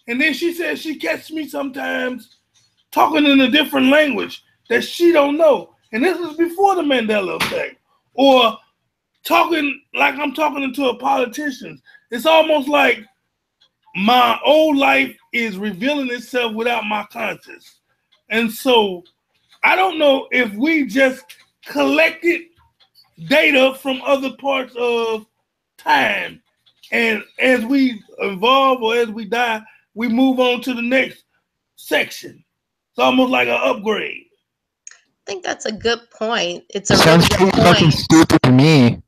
And then she said she catches me sometimes talking in a different language that she don't know. And this is before the Mandela effect. Or talking like I'm talking to a politician. It's almost like my old life is revealing itself without my conscience. And so I don't know if we just collected data from other parts of time, and as we evolve or as we die, we move on to the next section. It's almost like an upgrade. I think that's a good point. It's a Sounds really good pretty fucking point. stupid to me.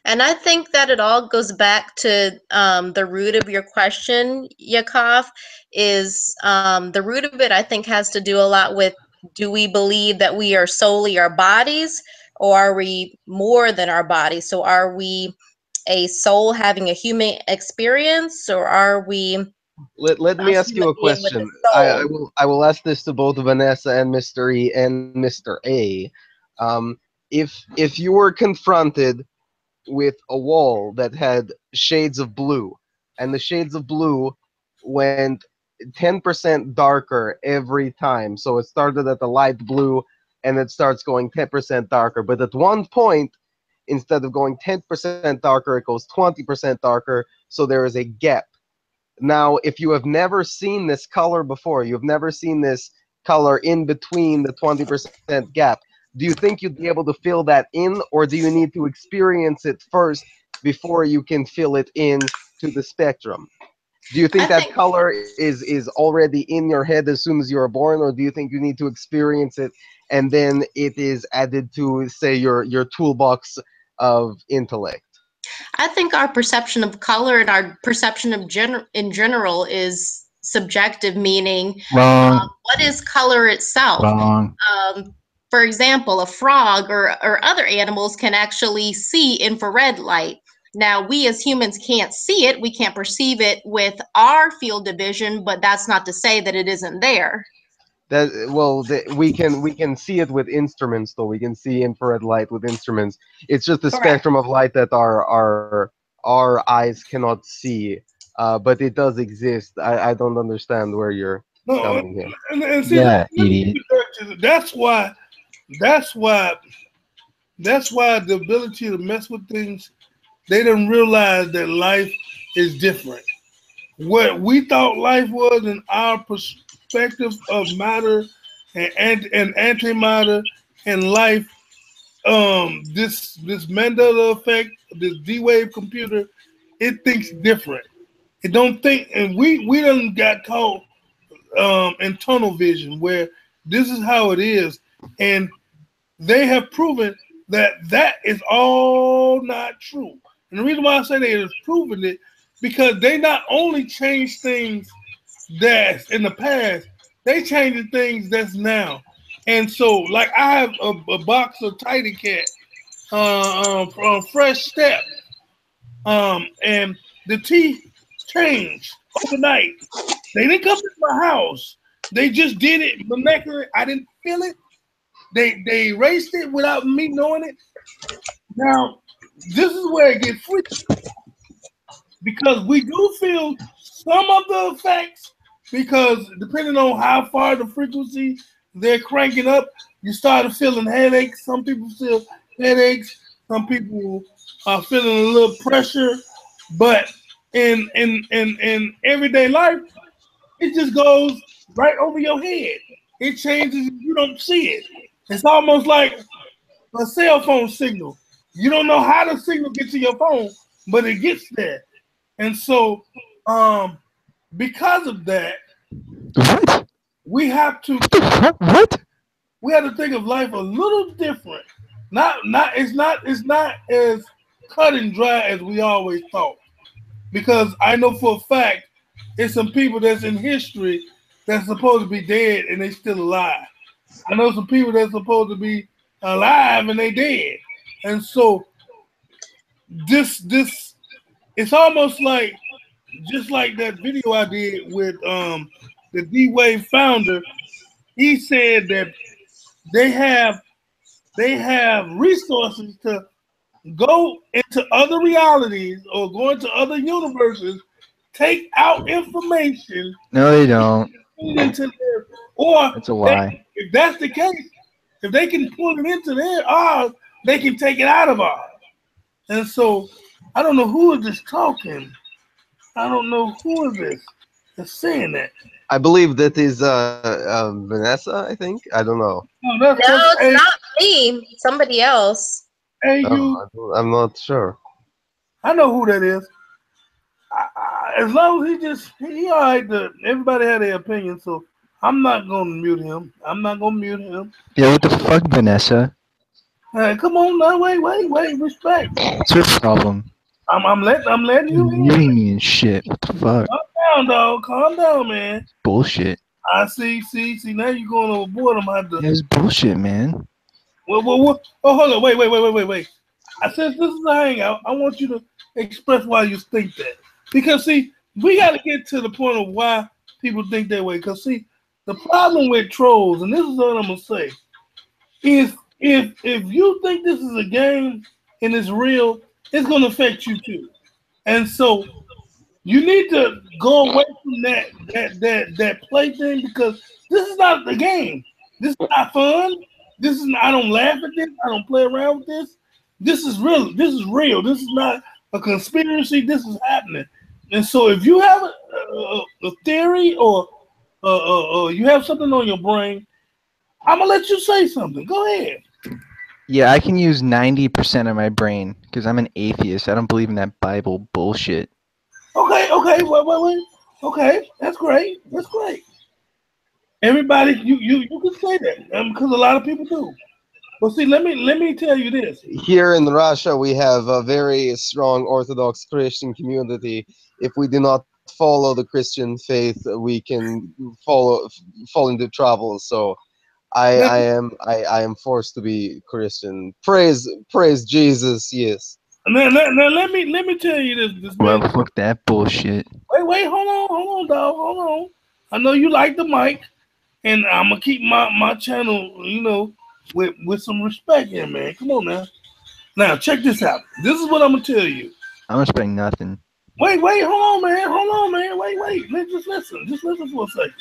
And I think that it all goes back to the root of your question, Yakov, is the root of it, I think, has to do a lot with, do we believe that we are solely our bodies, or are we more than our bodies? So are we a soul having a human experience, or are we Let me a ask you human a being with a question. soul? I will ask this to both Vanessa and Mr. E and Mr. A. If you were confronted with a wall that had shades of blue, and the shades of blue went 10% darker every time, so it started at the light blue and it starts going 10% darker, but at one point, instead of going 10% darker, it goes 20% darker, so there is a gap. Now, if you have never seen this color before, you've never seen this color in between the 20% gap, do you think you'd be able to fill that in, or do you need to experience it first before you can fill it in to the spectrum? Do you think I that think color is already in your head as soon as you are born, or do you think you need to experience it and then it is added to, say, your toolbox of intellect? I think our perception of color and our perception of in general is subjective, meaning Wrong. what is color itself? Wrong. For example, a frog or other animals can actually see infrared light. Now, we as humans can't see it. We can't perceive it with our field of vision, but that's not to say that it isn't there. We can see it with instruments, though. We can see infrared light with instruments. It's just the Correct. spectrum of light that our eyes cannot see, but it does exist. I don't understand where you're No, coming here. and see, Yeah, let me idiot. get back to that's why the ability to mess with things, they didn't realize that life is different. What we thought life was in our perspective of matter and antimatter and life, this Mandela effect, this D-Wave computer, it thinks different. It don't think, and we done got taught in tunnel vision where this is how it is, and they have proven that that is all not true. And the reason why I say they have proven it, because they not only change things that's in the past, they change the things that's now. And so, like, I have a box of Tidy Cat from Fresh Step, and the teeth changed overnight. They didn't come to my house. They just did it molecularly. I didn't feel it. They erased it without me knowing it. Now, this is where it gets freaky, because we do feel some of the effects, because depending on how far the frequency they're cranking up, you start feeling headaches. Some people feel headaches. Some people are feeling a little pressure. But in everyday life, it just goes right over your head. It changes. You don't see it. It's almost like a cell phone signal. You don't know how the signal gets to your phone, but it gets there. And so, because of that, What? we have to What? think of life a little different. It's not as cut and dry as we always thought. Because I know for a fact it's some people that's in history that's supposed to be dead and they still alive. I know some people that's supposed to be alive and they dead. And so this it's almost like, just like that video I did with the D-Wave founder. he said that they have resources to go into other realities or go into other universes, take out information, No, they don't. put it into their, or That's a lie. if that's the case, if they can pull it into their ours, they can take it out of ours. And so I don't know who is this talking. I don't know who is this that's saying that. I believe that is Vanessa. I think I don't know. No, No, it's not me. Somebody else. I'm not sure. I know who that is. As long as he all right. Everybody had their opinion, so I'm not gonna mute him. Yeah, what the fuck, Vanessa? Hey, come on now, wait, respect. What's your problem? I'm letting you You're in. muting me and shit. What the fuck? Calm down, dog. Calm down, man. Bullshit. I see. Now you're going overboard. I'm gonna have to. That's bullshit, man. What? Oh, hold on. Wait. Since this is a hangout, I want you to express why you think that. Because see, we got to get to the point of why people think that way. Because see, the problem with trolls, and this is what I'm gonna say, is if you think this is a game and it's real, it's gonna affect you too. And so you need to go away from that play thing, because this is not the game. This is not fun. I don't laugh at this. I don't play around with this. This is real. This is not a conspiracy. This is happening. And so if you have a theory or you have something on your brain, I'm going to let you say something. Go ahead. Yeah, I can use 90% of my brain because I'm an atheist. I don't believe in that Bible bullshit. Okay. Wait. Okay, that's great. Everybody, you can say that because a lot of people do. But see, let me tell you this. Here in Russia, we have a very strong Orthodox Christian community. If we do not follow the Christian faith, we can fall into trouble. So, I am forced to be Christian. Praise Jesus. Yes. Now let me tell you this. Well, fuck that bullshit. Wait, hold on, dog, hold on. I know you like the mic, and I'm gonna keep my channel, with some respect here, man. Come on now. Now check this out. This is what I'm gonna tell you. I'm expecting nothing. Wait, hold on, man. Wait. Just listen for a second.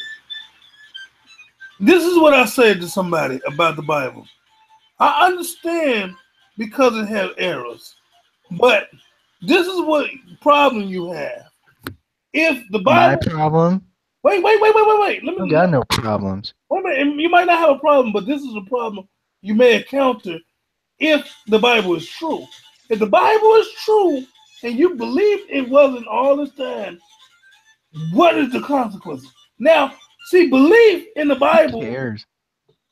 This is what I said to somebody about the Bible. I understand because it has errors, but this is what problem you have. If the Bible, My problem? wait. I don't got no problems. Wait a minute. You might not have a problem, but this is a problem you may encounter if the Bible is true. If the Bible is true and you believe it wasn't all this time, what is the consequences? Now, see, belief in the Bible. Who cares?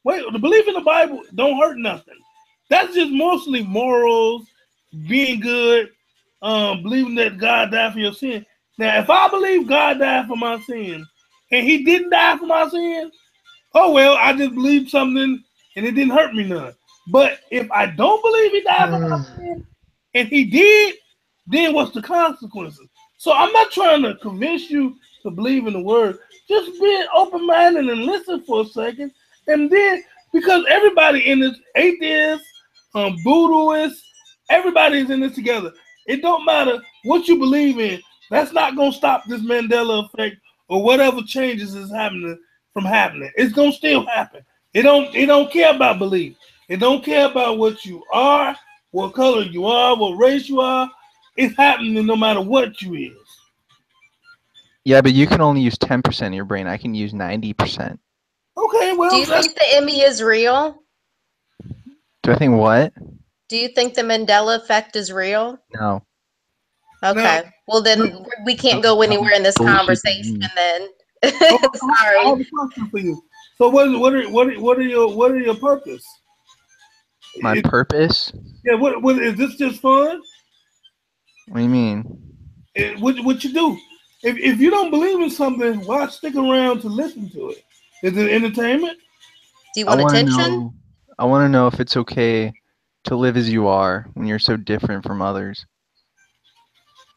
Wait, the belief in the Bible don't hurt nothing. That's just mostly morals, being good, believing that God died for your sin. Now, if I believe God died for my sins and he didn't die for my sins, oh well, I just believed something and it didn't hurt me none. But if I don't believe he died for my sins and he did, then what's the consequences? So I'm not trying to convince you to believe in the word. Just be open-minded and listen for a second. And then, because everybody in this, atheists, Buddhists, everybody's in this together. It don't matter what you believe in. That's not going to stop this Mandela effect or whatever changes is happening from happening. It's going to still happen. It don't care about belief. It don't care about what you are, what color you are, what race you are. It's happening no matter what you is. Yeah, but you can only use 10% of your brain. I can use 90%. Okay, well. Do you think the Emmy is real? Do I think what? Do you think the Mandela effect is real? No. Okay. Well, then we can't go anywhere in this Bullshit. conversation then. I Sorry. have a question for you. So what are your purpose? My purpose? Yeah, what is this just fun? What do you mean? What you do? If you don't believe in something, why stick around to listen to it? Is it entertainment? Do you want attention? I want to know if it's okay to live as you are when you're so different from others.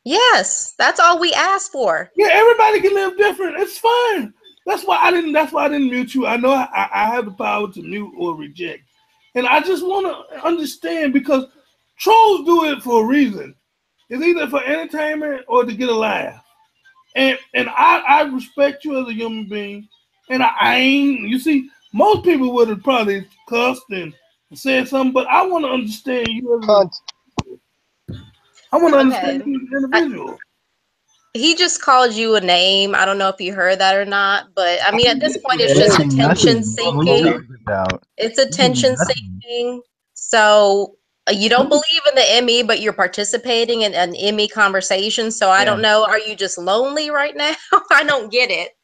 Yes, that's all we ask for. Yeah, everybody can live different. It's fine. That's why I didn't. That's why I didn't mute you. I know I have the power to mute or reject, and I just want to understand because trolls do it for a reason. It's either for entertainment or to get a laugh. And I respect you as a human being, and I ain't. You see, most people would have probably cussed and said something, but I want to understand you as Cunt. I want to understand you as an individual. He just called you a name. I don't know if you heard that or not, but I mean, at this point, it's just Nothing. attention What are you seeking. talking about? It's attention seeking. So you don't believe in the Emmy, but you're participating in an Emmy conversation. So I don't know. Are you just lonely right now? I don't get it.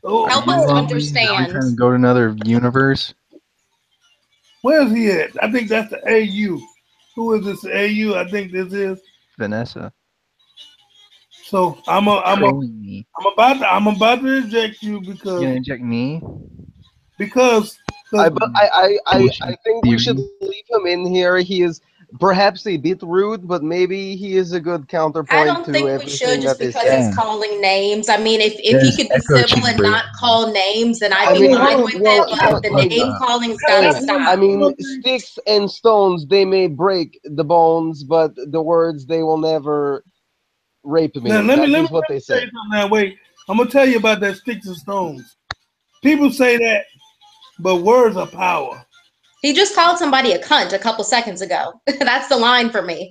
Oh, Help You us lonely? understand. Trying to go to another universe? where's he at? I think that's the AU. Who is this AU? I think this is Vanessa. So I'm Trolling me. about to eject you You gonna inject me? because I think we theory. should leave him in here. He is perhaps a bit rude, but maybe he is a good counterpoint I don't to think we everything should just that is because said. he's calling names. I mean, if he There's could be echo civil and chamber. not call names, then I'd I be mean, fine with well, it. But the like, name calling's hey, gotta stop. I mean, sticks and stones, they may break the bones, but the words, they will never rape me. now let me That is what they tell say. you something. Now wait, I'm gonna tell you about that sticks and stones. People say that, but words are power. He just called somebody a cunt a couple seconds ago. That's the line for me.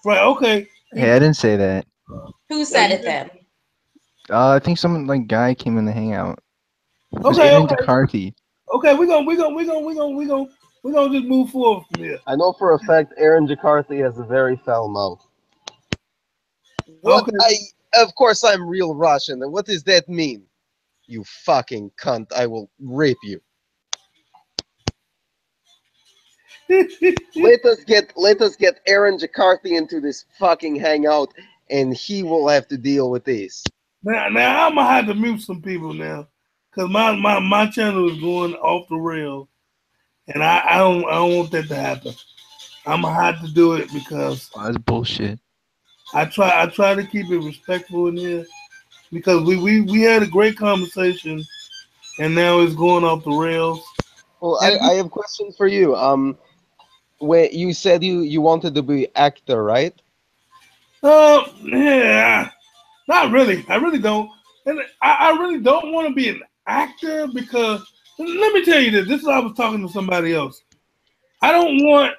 Right? Okay. Hey, I didn't say that. Who said it then? I think some like guy came in the hangout. It was Okay, Aaron okay. DeCarthy. Okay, we're gonna just move forward from here. I know for a fact Aaron DeCarthy has a very foul mouth. What? Okay. Of course I'm real Russian, and what does that mean? You fucking cunt, I will rape you. Let us get Aaron DeCarthy into this fucking hangout, and he will have to deal with this. Now I'm gonna have to mute some people now, cause my channel is going off the rails, and I don't want that to happen. I'm gonna have to do it because Oh, that's bullshit. I try to keep it respectful in here, because we had a great conversation, and now it's going off the rails. Well, I have a question for you. When you said you wanted to be actor, right? Yeah, not really. I really don't, and I really don't want to be an actor because let me tell you this. This is I was talking to somebody else. I don't want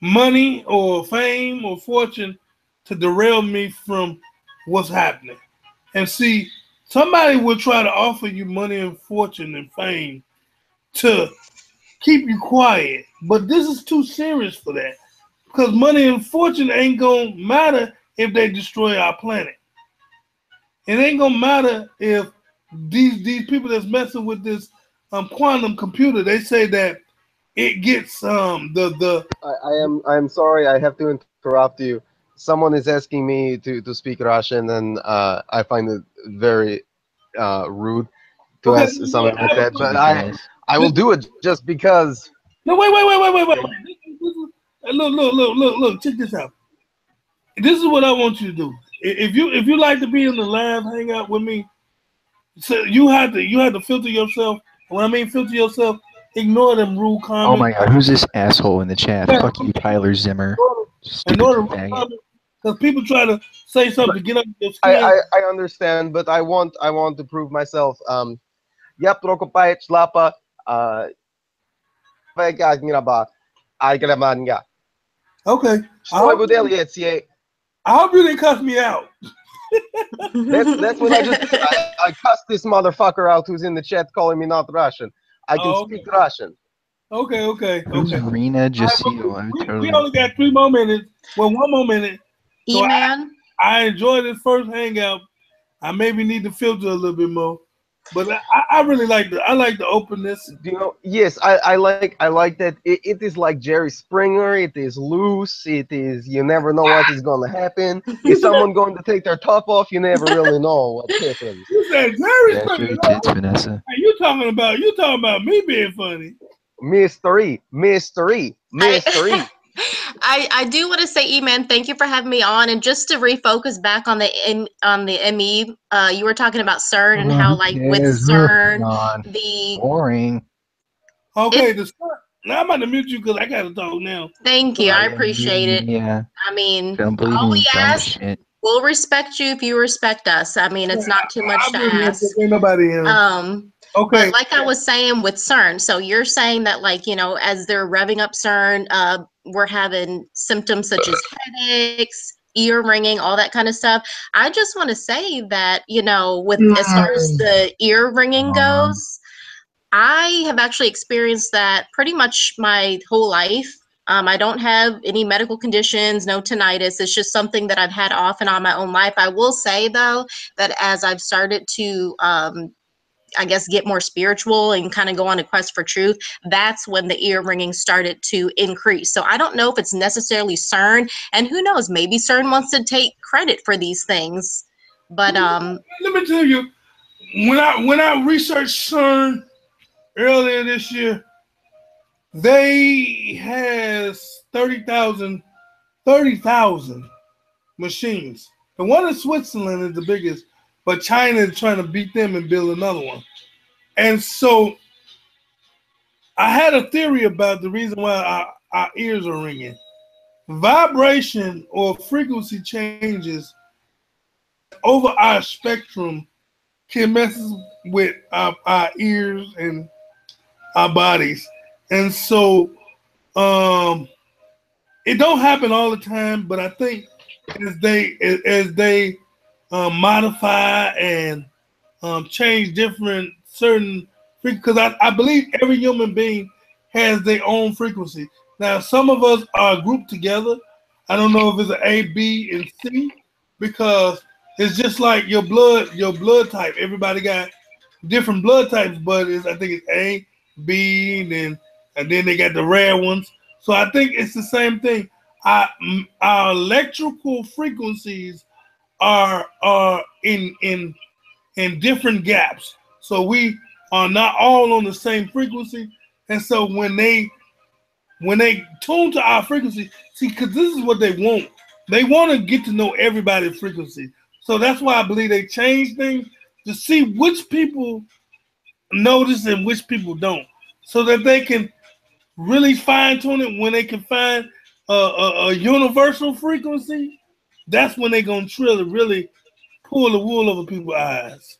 money or fame or fortune to derail me from what's happening. And see, somebody will try to offer you money and fortune and fame to keep you quiet, but this is too serious for that, because money and fortune ain't gonna matter if they destroy our planet. It ain't gonna matter if these people that's messing with this quantum computer, they say that it gets I am sorry, I have to interrupt you. Someone is asking me to speak Russian, and I find it very rude to Okay, ask something like that. But Yes. I will do it just because. no wait. Look, check this out. This is what I want you to do. If you like to be in the live hangout with me, so you have to filter yourself. When I mean filter yourself, ignore them rude comments. Oh my god, who's this asshole in the chat? Fuck you, Tyler Zimmer. Stupid Ignore the rude faggot. comments, because people try to say something to get under your skin. I understand, but I want to prove myself. Я прокопаю шлапа. Okay. I hope you didn't cuss me out. That's what I just did. I cussed this motherfucker out who's in the chat calling me not Russian. I can speak Russian. Okay. Who's Rena Jacio? We only got 3 more minutes. Well, 1 more minute. So E-Man? I enjoyed this first hangout. I maybe need to filter a little bit more, but I really like the openness. You know, yes, I like that. It is like Jerry Springer. It is loose. It is, you never know what is going to happen. Is someone going to take their top off? You never really know what happens. You said Jerry That's Springer. your tits, Vanessa. Hey, you talking about me being funny? Mystery. I do want to say, E-Man, thank you for having me on. And just to refocus back on the ME, you were talking about CERN and how, Who like, with cares? CERN, On. the Boring. Okay, now I'm about to mute you because I gotta talk now. thank you, I appreciate it. Yeah. I mean, Don't believe all in we dumb ask, shit. we'll respect you if you respect us. I mean, it's not too much to ask. Ain't nobody in. Okay. But like I was saying with CERN, so you're saying that, like, you know, as they're revving up CERN, we're having symptoms such as headaches, ear ringing, all that kind of stuff. I just want to say that, you know, with as far as the ear ringing goes, I have actually experienced that pretty much my whole life. I don't have any medical conditions, no tinnitus. It's just something that I've had off and on my own life. I will say, though, that as I've started to I guess, get more spiritual and kind of go on a quest for truth, that's when the ear ringing started to increase. So I don't know if it's necessarily CERN, and who knows, maybe CERN wants to take credit for these things. But let me tell you, when I researched CERN earlier this year, they has 30,000 machines. The one in Switzerland is the biggest, but China is trying to beat them and build another one. And so I had a theory about the reason why our ears are ringing. Vibration or frequency changes over our spectrum can mess with our ears and our bodies. And so it don't happen all the time, but I think as they modify and change certain because I believe every human being has their own frequency. Now, some of us are grouped together. I don't know if it's an A, B, and C, because it's just like your blood type. Everybody got different blood types, but I think it's A, B, and then they got the rare ones. So I think it's the same thing. Our electrical frequencies are in different gaps. So we are not all on the same frequency. And so when they tune to our frequency, see, because this is what they want. They want to get to know everybody's frequency. So that's why I believe they change things to see which people notice and which people don't, so that they can really fine tune it. When they can find a universal frequency, that's when they're going to really pull the wool over people's eyes.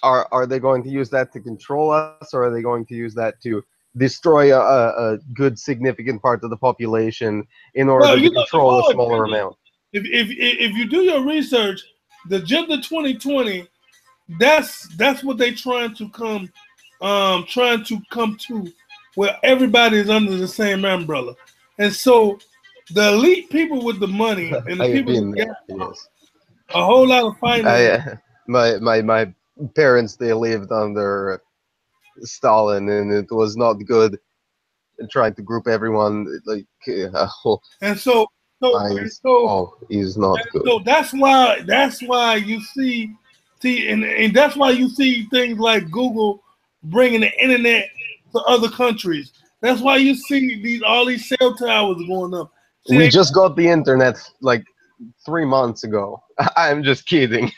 Are they going to use that to control us, or are they going to use that to destroy a good significant part of the population in order to control a smaller amount? If you do your research, the Agenda 2020, that's what they're trying to come to, where everybody is under the same umbrella. And so the elite people with the money and the people who got a whole lot of finance. My parents, they lived under Stalin, and it was not good. And trying to group everyone like and so is not good. So that's why you see and that's why you see things like Google bringing the internet to other countries. That's why you see all these cell towers going up. See, we just got the internet like 3 months ago. I'm just kidding.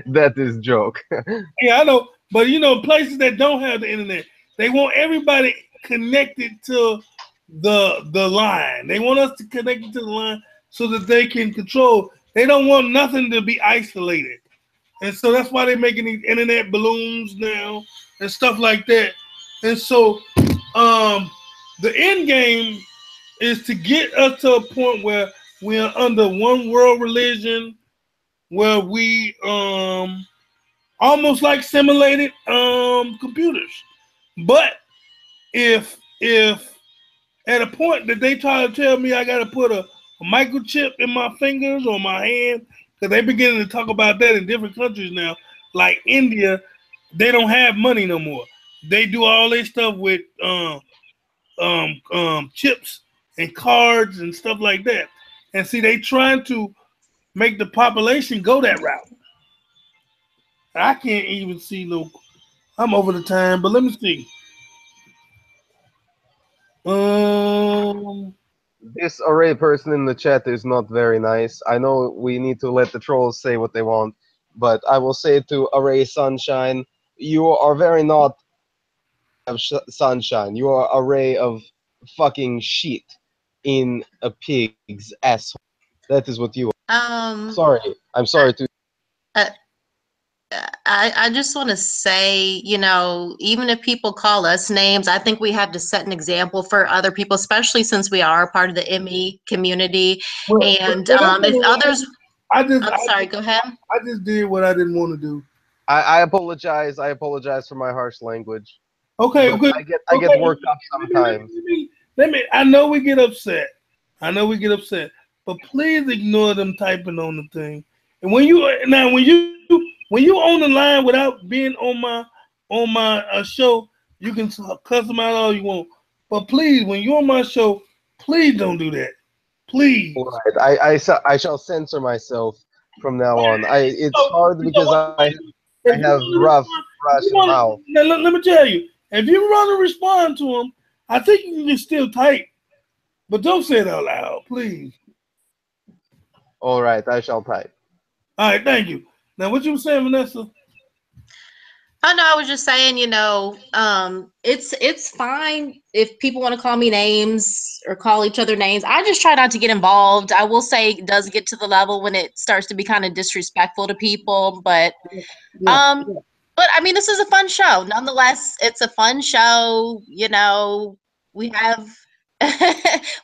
That is a joke. Yeah, I know. But places that don't have the internet, they want everybody connected to the line. They want us to connect to the line so that they can control. They don't want nothing to be isolated. And so that's why they're making these internet balloons now and stuff like that. And so the end game is to get us to a point where we are under one world religion, where we almost like simulated computers. But if at a point that they try to tell me I got to put a microchip in my fingers or my hand, because they're beginning to talk about that in different countries now, like India, they don't have money no more. They do all their stuff with chips and cards and stuff like that. And see, they trying to make the population go that route. I can't even see no. I'm over the time, but let me see. This array person in the chat is not very nice. I know we need to let the trolls say what they want, but I will say to Array Sunshine, you are very not of sunshine. You are array of fucking shit in a pig's asshole. That is what you are. Sorry, I'm sorry to. I just want to say, you know, even if people call us names, I think we have to set an example for other people, especially since we are part of the ME community. And if others, I'm sorry, go ahead. I just did what I didn't want to do. I apologize. I apologize for my harsh language. Okay, okay. I get worked up sometimes. Let me. I know we get upset. But please ignore them typing on the thing. And when you on the line without being on my show, you can cuss them out all you want. But please, when you're on my show, please don't do that. Please. Right. I shall censor myself from now on. It's hard because I have rough Russian mouth. Now, let me tell you, if you want to respond to them, I think you can still type, but don't say it out loud, please. All right, I shall type. All right, thank you. Now, what you were saying, Vanessa? Oh no, I was just saying, you know, it's fine if people want to call me names or call each other names. I just try not to get involved. I will say it does get to the level when it starts to be kind of disrespectful to people, but but I mean, this is a fun show. Nonetheless, it's a fun show. You know, we have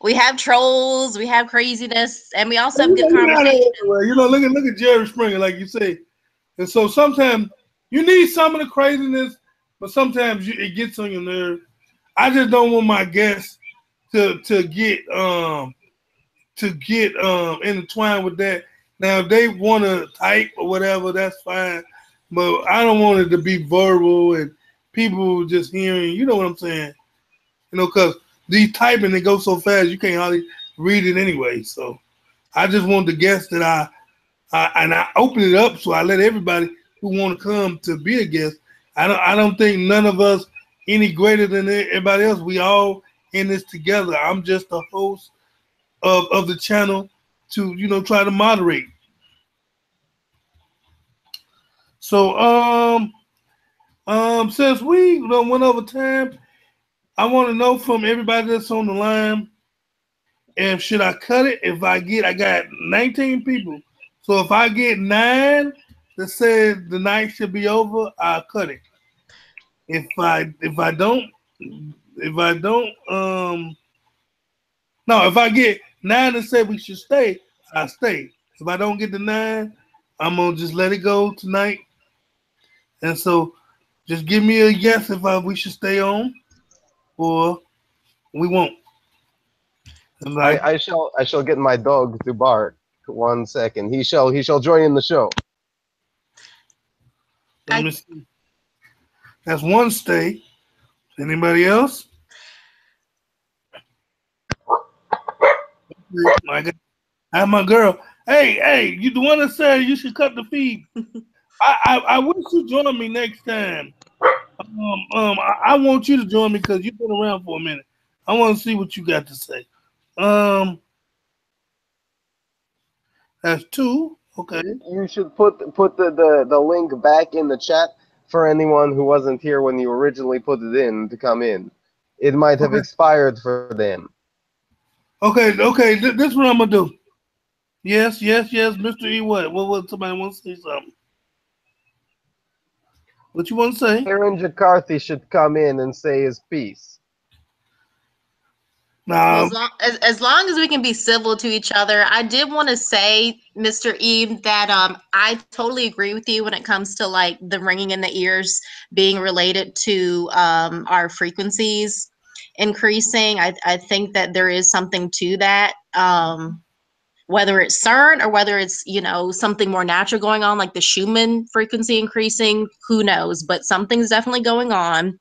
we have trolls, we have craziness, and we also have good conversations. You know, look at Jerry Springer, like you say. And so sometimes you need some of the craziness, but sometimes it gets on your nerves. I just don't want my guests to get intertwined with that. Now, if they want to type or whatever, that's fine. But I don't want it to be verbal and people just hearing, you know what I'm saying? You know, because these typing, they go so fast, you can't hardly read it anyway. So I just want the guests that I open it up so I let everybody who want to come to be a guest. I don't think none of us any greater than everybody else. We all in this together. I'm just the host of the channel to, you know, try to moderate. So since we went over time, I want to know from everybody that's on the line, if should I cut it? I got 19 people. So if I get 9 that said the night should be over, I'll cut it. If I get 9 that say we should stay, I stay. If I don't get the 9, I'm gonna just let it go tonight. And so, just give me a yes if we should stay on, or we won't. I shall get my dog to bark. 1 second. He shall join in the show. Let me see. That's 1 stay. Anybody else? I have my girl. Hey, you the one that said you should cut the feed. I wish you join me next time. I want you to join me because you've been around for a minute. I want to see what you got to say. That's 2. Okay. You should put the link back in the chat for anyone who wasn't here when you originally put it in to come in. It might have expired for them. Okay. This is what I'm gonna do. Yes, Mr. E. What? Somebody want to say something? What you want to say? Aaron Jakarthi should come in and say his piece. Now, as long as we can be civil to each other, I did want to say, Mr. Eve, that I totally agree with you when it comes to like the ringing in the ears being related to our frequencies increasing. I think that there is something to that. Whether it's CERN or whether it's, you know, something more natural going on, like the Schumann frequency increasing, who knows? But something's definitely going on.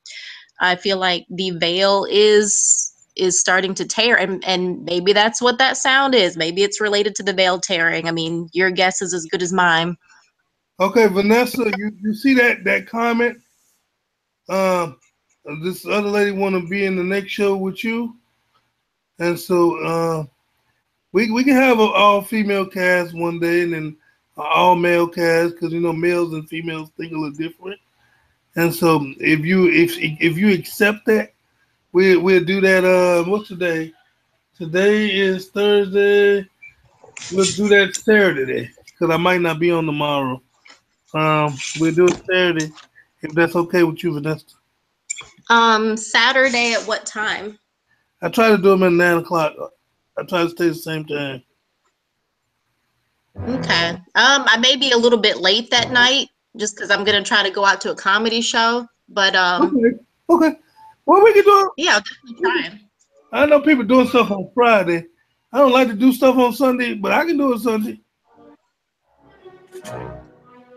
I feel like the veil is starting to tear, and maybe that's what that sound is. Maybe it's related to the veil tearing. I mean, your guess is as good as mine. Okay, Vanessa, you see that comment? This other lady want to be in the next show with you. And so we can have an all-female cast one day and then an all-male cast because males and females think a little different. And so if you accept that, we'll do that. What's today? Today is Thursday. We'll do that Saturday because I might not be on tomorrow. We'll do it Saturday if that's okay with you, Vanessa. Saturday at what time? I try to do them at 9 o'clock. I try to stay the same time. Okay. I may be a little bit late that night just because I'm gonna try to go out to a comedy show. But Okay. Well, we can do it. yeah, I'll definitely try. I know people doing stuff on Friday. I don't like to do stuff on Sunday, but I can do it Sunday.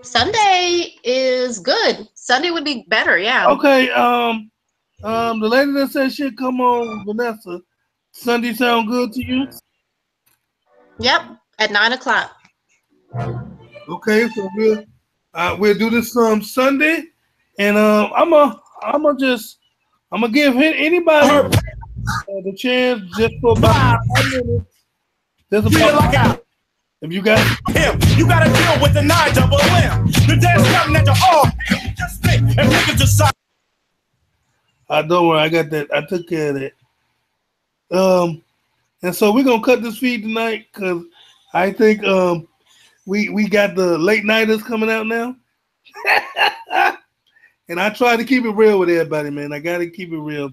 Sunday is good. Sunday would be better, yeah. Okay. The lady that said she'd come on, Vanessa. Sunday sound good to you? Yep, at 9 o'clock. Okay, so we'll do this Sunday, and I'm gonna give anybody the chance just for about 5 minutes. Just about, if you got him, you gotta deal with the 9 double M. The dance coming at the all. Just think, and niggas decide. Don't worry, I got that. I took care of that. And so we're gonna cut this feed tonight because I think we got the late nighters coming out now. And I try to keep it real with everybody, man. I gotta keep it real.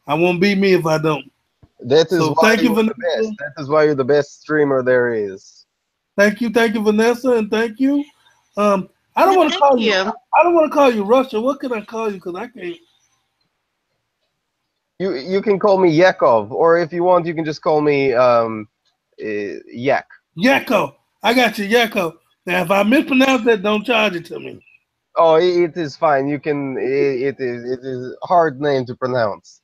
I won't be me if I don't. That is So why thank you, you're the Vanessa. best. That is why you're the best streamer there is. Thank you, Vanessa, and thank you. I don't want to call you. I don't want to call you Russia. What can I call you? Because I can't. You can call me Yakov, or if you want, you can just call me Yak. Yakko. I got you, Yakko. Now, if I mispronounce that, don't charge it to me. Oh, it is fine. You can. It is a hard name to pronounce.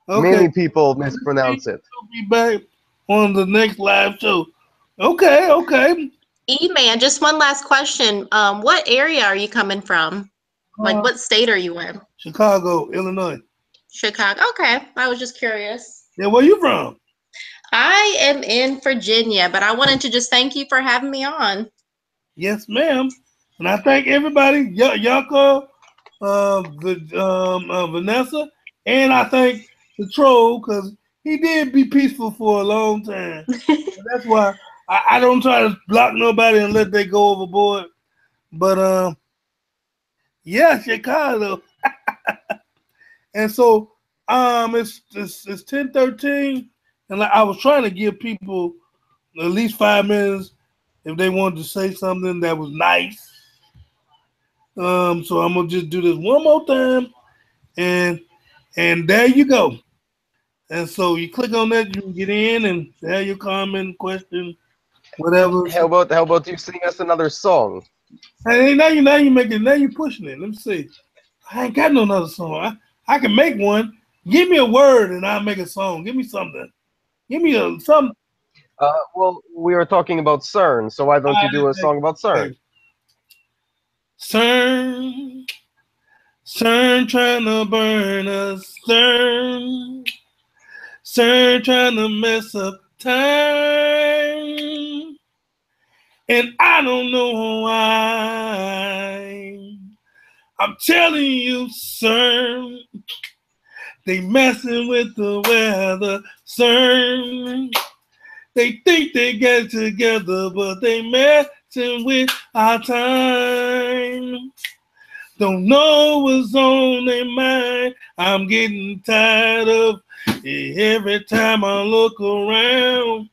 Okay. Many people mispronounce it. We'll be back on the next live show. Okay. E-Man, just one last question. What area are you coming from? Like, what state are you in? Chicago, Illinois. Chicago. Okay, I was just curious. Yeah, where you from? I am in Virginia, but I wanted to just thank you for having me on. Yes, ma'am. And I thank everybody, Yako, Vanessa, and I thank the troll because he did be peaceful for a long time. That's why I don't try to block nobody and let they go overboard. But yeah, Chicago. And so it's 10:13, and I was trying to give people at least 5 minutes if they wanted to say something that was nice. So I'm gonna just do this one more time, and there you go. And so you click on that, you can get in, and there your comment, question, whatever. How about you sing us another song? Hey, now you pushing it. Let me see. I ain't got no other song. I can make one. Give me a word and I'll make a song. Give me something. Give me something. Well, we were talking about CERN, so why don't you do a song about CERN? CERN trying to burn us. CERN trying to mess up time. And I don't know why. I'm telling you, CERN, they messing with the weather. CERN, they think they get together, but they messing with our time. Don't know what's on their mind. I'm getting tired of it every time I look around.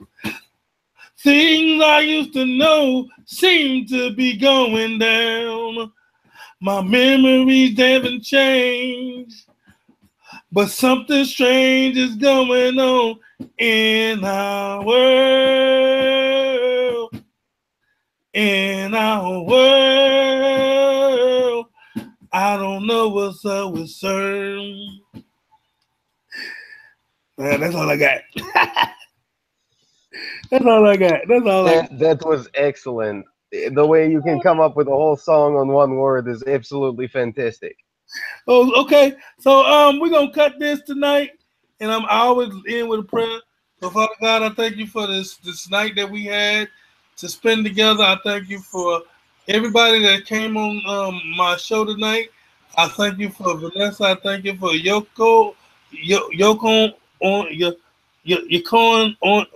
Things I used to know seem to be going down. My memories haven't changed, but something strange is going on in our world. In our world, I don't know what's up with CERN. That's all I got. That's all I got. That was excellent. The way you can come up with a whole song on one word is absolutely fantastic. Oh, okay. So we're gonna cut this tonight, and I always end with a prayer. So, Father God, I thank you for this night that we had to spend together. I thank you for everybody that came on my show tonight. I thank you for Vanessa. I thank you for Yoko on Yoko on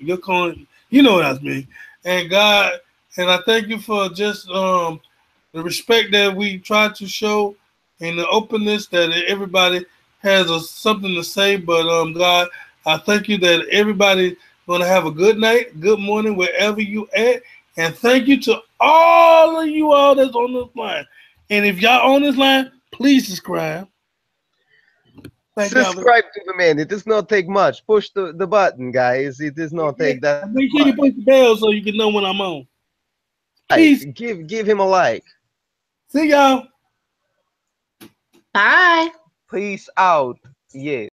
Yoko. You know what I mean. And God, and I thank you for just the respect that we try to show and the openness that everybody has something to say. But God, I thank you that everybody's gonna have a good night, good morning, wherever you at. And thank you to all of you all that's on this line. And if y'all on this line, please subscribe. Subscribe to the man. It does not take much. Push the button, guys. It does not take that. Make sure you push the bell so you can know when I'm on. Peace. Give him a like. See y'all. Bye. Peace out. Yeah.